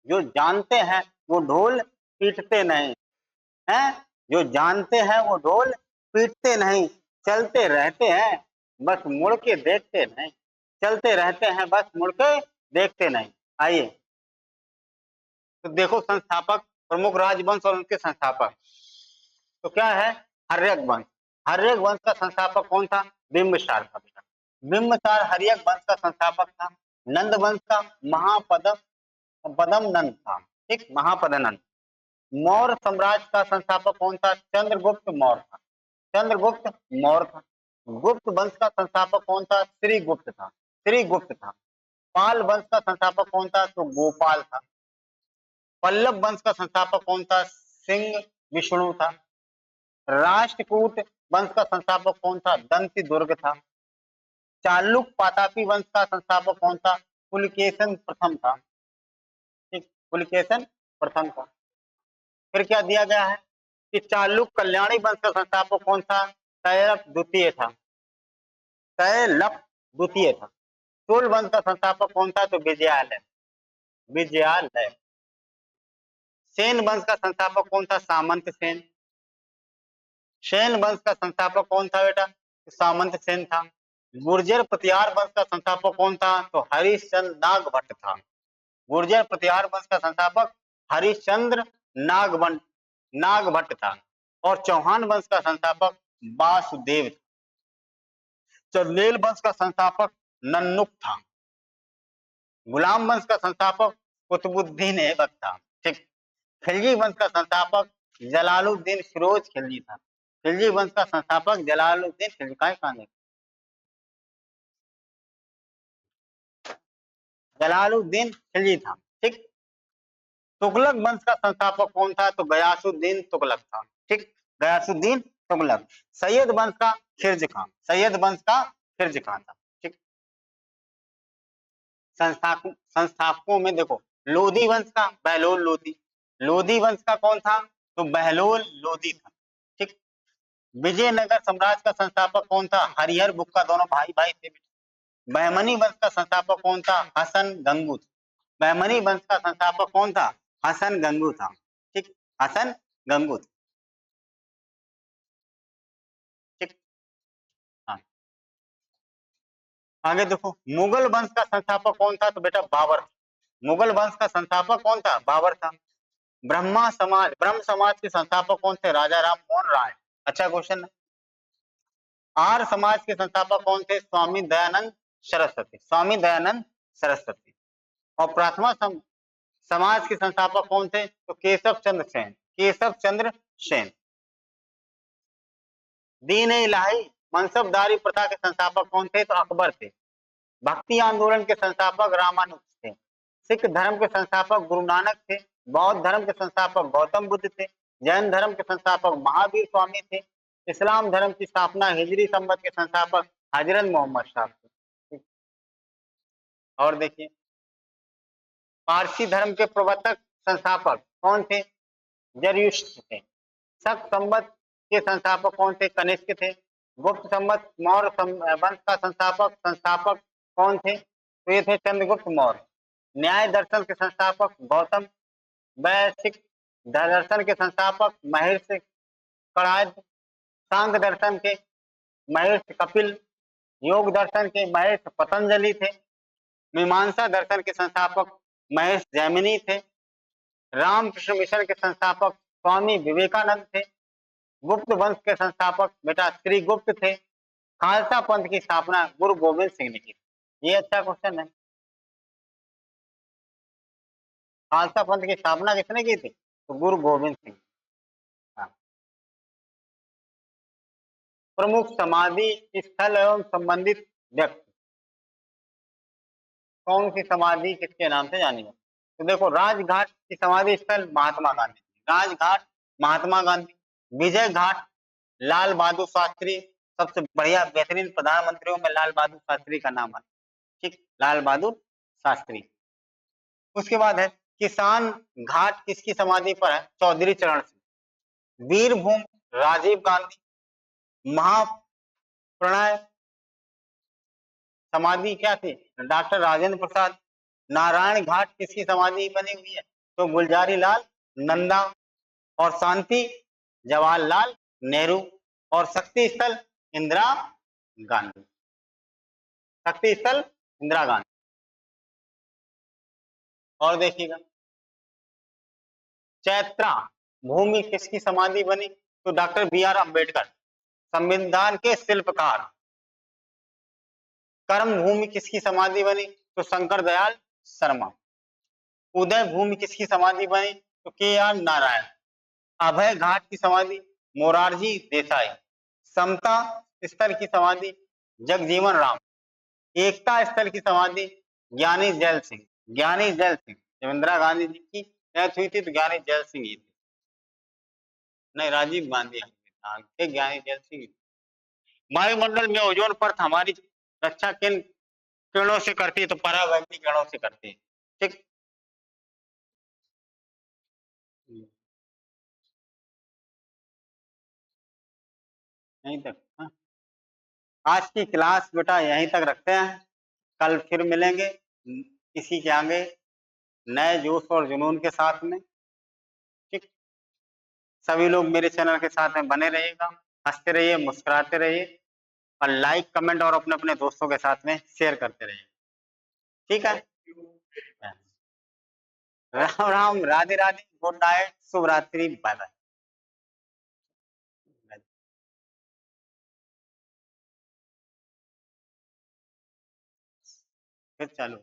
जो जानते हैं वो ढोल पीटते नहीं हैं, जो जानते हैं वो ढोल पीटते नहीं, चलते रहते हैं बस मुड़ के देखते नहीं, चलते रहते हैं बस मुड़ के देखते नहीं। आइए तो देखो संस्थापक, प्रमुख राजवंश और उनके संस्थापक, तो क्या है, हर्यक वंश। हर्यक वंश का संस्थापक कौन था? बिंबिसार था बेटा। बिंबिसार हर्यक वंश का संस्थापक था। नंद वंश का महापदम पदम नंद था, ठीक, महापदनंद। मौर्य साम्राज्य का संस्थापक कौन था? चंद्रगुप्त मौर्य था, चंद्रगुप्त मौर्य था। गुप्त वंश का संस्थापक कौन था? श्रीगुप्त था, श्रीगुप्त था। पाल वंश का संस्थापक कौन था? तो गोपाल था। पल्लव वंश का संस्थापक कौन था? सिंह विष्णु था। राष्ट्रकूट वंश का संस्थापक कौन था? दंती दुर्ग था। चालुक पातापी वंश का संस्थापक कौन था? पुलकेशन प्रथम था, ठीक, पुलकेशन प्रथम था। फिर क्या दिया गया है कि चालुक कल्याणी वंश का संस्थापक कौन था? तैलप द्वितीय था, तैलप द्वितीय था। चोल वंश का संस्थापक कौन था? तो विजयालय, विजयालय। सेन वंश का संस्थापक कौन था? सामंत सेन। सेन वंश का संस्थापक कौन था बेटा? तो सामंत सेन था। गुर्जर प्रतिहार वंश का संस्थापक कौन था? तो हरिश्चंद्र नागभट्ट था। गुर्जर प्रतिहार वंश का संस्थापक हरिश्चंद्र नागभट्ट नागभट्ट था। और चौहान वंश का संस्थापक वासुदेव था। चंदेल वंश का संस्थापक नन्नुक था। गुलाम वंश का संस्थापक कुतुबुद्दीन ऐबक था, ठीक। खिलजी वंश का संस्थापक जलालुद्दीन फिरोज खिलजी था। खिलजी वंश का संस्थापक जलालुद्दीन खिलजी का है, जलालुद्दीन खिलजी था, ठीक। तुगलक वंश का संस्थापक कौन था? तो गयासुद्दीन तुगलक था, ठीक, गयासुद्दीन तुगलक। सैयद वंश का खिर्ज खान, सैयद वंश का खिर्ज खान था, ठीक। संस्थापकों में देखो, लोधी वंश का बहलोल लोधी, लोधी वंश का कौन था? तो बहलोल लोधी था, ठीक। विजयनगर साम्राज्य का संस्थापक कौन था? हरिहर बुक्का, दोनों भाई भाई थे। बहमनी वंश का संस्थापक कौन था? हसन गंगू। बहमनी वंश का संस्थापक कौन था? हसन गंगू था, ठीक, हसन गंगू, ठीक। हाँ, आगे देखो, मुगल वंश का संस्थापक कौन था? तो बेटा बाबर। मुगल वंश का संस्थापक कौन था? बाबर था। ब्रह्मा समाज, ब्रह्म समाज के संस्थापक कौन थे? राजा राम मोहन राय। अच्छा क्वेश्चन है। आर्य समाज के संस्थापक कौन थे? स्वामी दयानंद सरस्वती, स्वामी दयानंद सरस्वती। और प्रथमा समाज के संस्थापक कौन थे? तो केशव चंद्र सेन, केशव चंद्र सेन। दीन इलाही मनसबदारी प्रथा के संस्थापक कौन थे? तो अकबर थे। भक्ति आंदोलन के संस्थापक रामानुज थे। सिख धर्म के संस्थापक गुरु नानक थे। बौद्ध धर्म के संस्थापक गौतम बुद्ध थे। जैन धर्म के संस्थापक महावीर स्वामी थे। इस्लाम धर्म की स्थापना हिजरी संवत के संस्थापक हजरत मोहम्मद साहब थे। और देखिए, पारसी धर्म के प्रवर्तक संस्थापक कौन थे? जरयुष्ट थे। शक संवत के संस्थापक कौन थे? कनिष्क थे। गुप्त संवत मौर्य वंश का संस्थापक कौन थे? तो ये थे चंद्रगुप्त मौर्य। न्याय दर्शन के संस्थापक गौतम। वैश्विक दर्शन के संस्थापक महर्षि कणाद। सांख्य दर्शन के महर्षि कपिल। योग दर्शन के महर्षि पतंजलि थे। मीमांसा दर्शन के संस्थापक महर्षि जैमिनी थे। रामकृष्ण मिशन के संस्थापक स्वामी विवेकानंद थे। गुप्त वंश के संस्थापक बेटा श्री गुप्त थे। खालसा पंथ की स्थापना गुरु गोविंद सिंह ने की। ये अच्छा क्वेश्चन है। खालसा पंथ की स्थापना किसने की थी? तो गुरु गोविंद सिंह। हाँ। प्रमुख समाधि स्थल एवं संबंधित व्यक्ति, कौन सी समाधि किसके नाम से जानी जाती? तो देखो, राजघाट की समाधि स्थल महात्मा गांधी, राजघाट महात्मा गांधी। विजय घाट लाल बहादुर शास्त्री। सबसे बढ़िया बेहतरीन प्रधानमंत्रियों में लाल बहादुर शास्त्री का नाम है। ठीक, लाल बहादुर शास्त्री। उसके बाद है किसान घाट किसकी समाधि पर है? चौधरी चरण सिंह। वीरभूमि राजीव गांधी। महाप्रणय समाधि क्या थी? डॉक्टर राजेंद्र प्रसाद। नारायण घाट किसकी समाधि बनी हुई है? तो गुलजारी लाल नंदा। और शांति जवाहरलाल नेहरू। और शक्ति स्थल इंदिरा गांधी। शक्ति स्थल इंदिरा गांधी। और देखिएगा चैत्रा भूमि किसकी समाधि बनी? तो डॉक्टर बी आर अम्बेडकर, संविधान के शिल्पकार। कर्म भूमि किसकी समाधि बनी? तो शंकर दयाल शर्मा। उदय भूमि किसकी समाधि बनी? तो के आर नारायण। अभय घाट की समाधि मोरारजी देसाई। समता स्थल की समाधि जगजीवन राम। एकता स्थल की समाधि ज्ञानी जैल सिंह। ज्ञानी जैल सिंह, जब इंदिरा गांधी जी की डेथ हुई थी तो ज्ञानी जैल सिंह ही थे। नहीं, राजीव गांधी थे, ज्ञानी जैल सिंह। वायुमंडल में ओजोन परत हमारी रक्षा किन किरणों से करती है? तो पराबैंगनी किरणों से करती है। ठीक, यहीं तक। हाँ? आज की क्लास बेटा यहीं तक रखते हैं, कल फिर मिलेंगे इसी के आगे नए जोश और जुनून के साथ में। ठीक, सभी लोग मेरे चैनल के साथ में बने रहिएगा, हंसते रहिए, मुस्कुराते रहिए और लाइक कमेंट और अपने अपने दोस्तों के साथ में शेयर करते रहिए। ठीक है, राम राम, राधे राधे, गुड नाइट, शुभ रात्रि, बाय बाय। फिर चालू।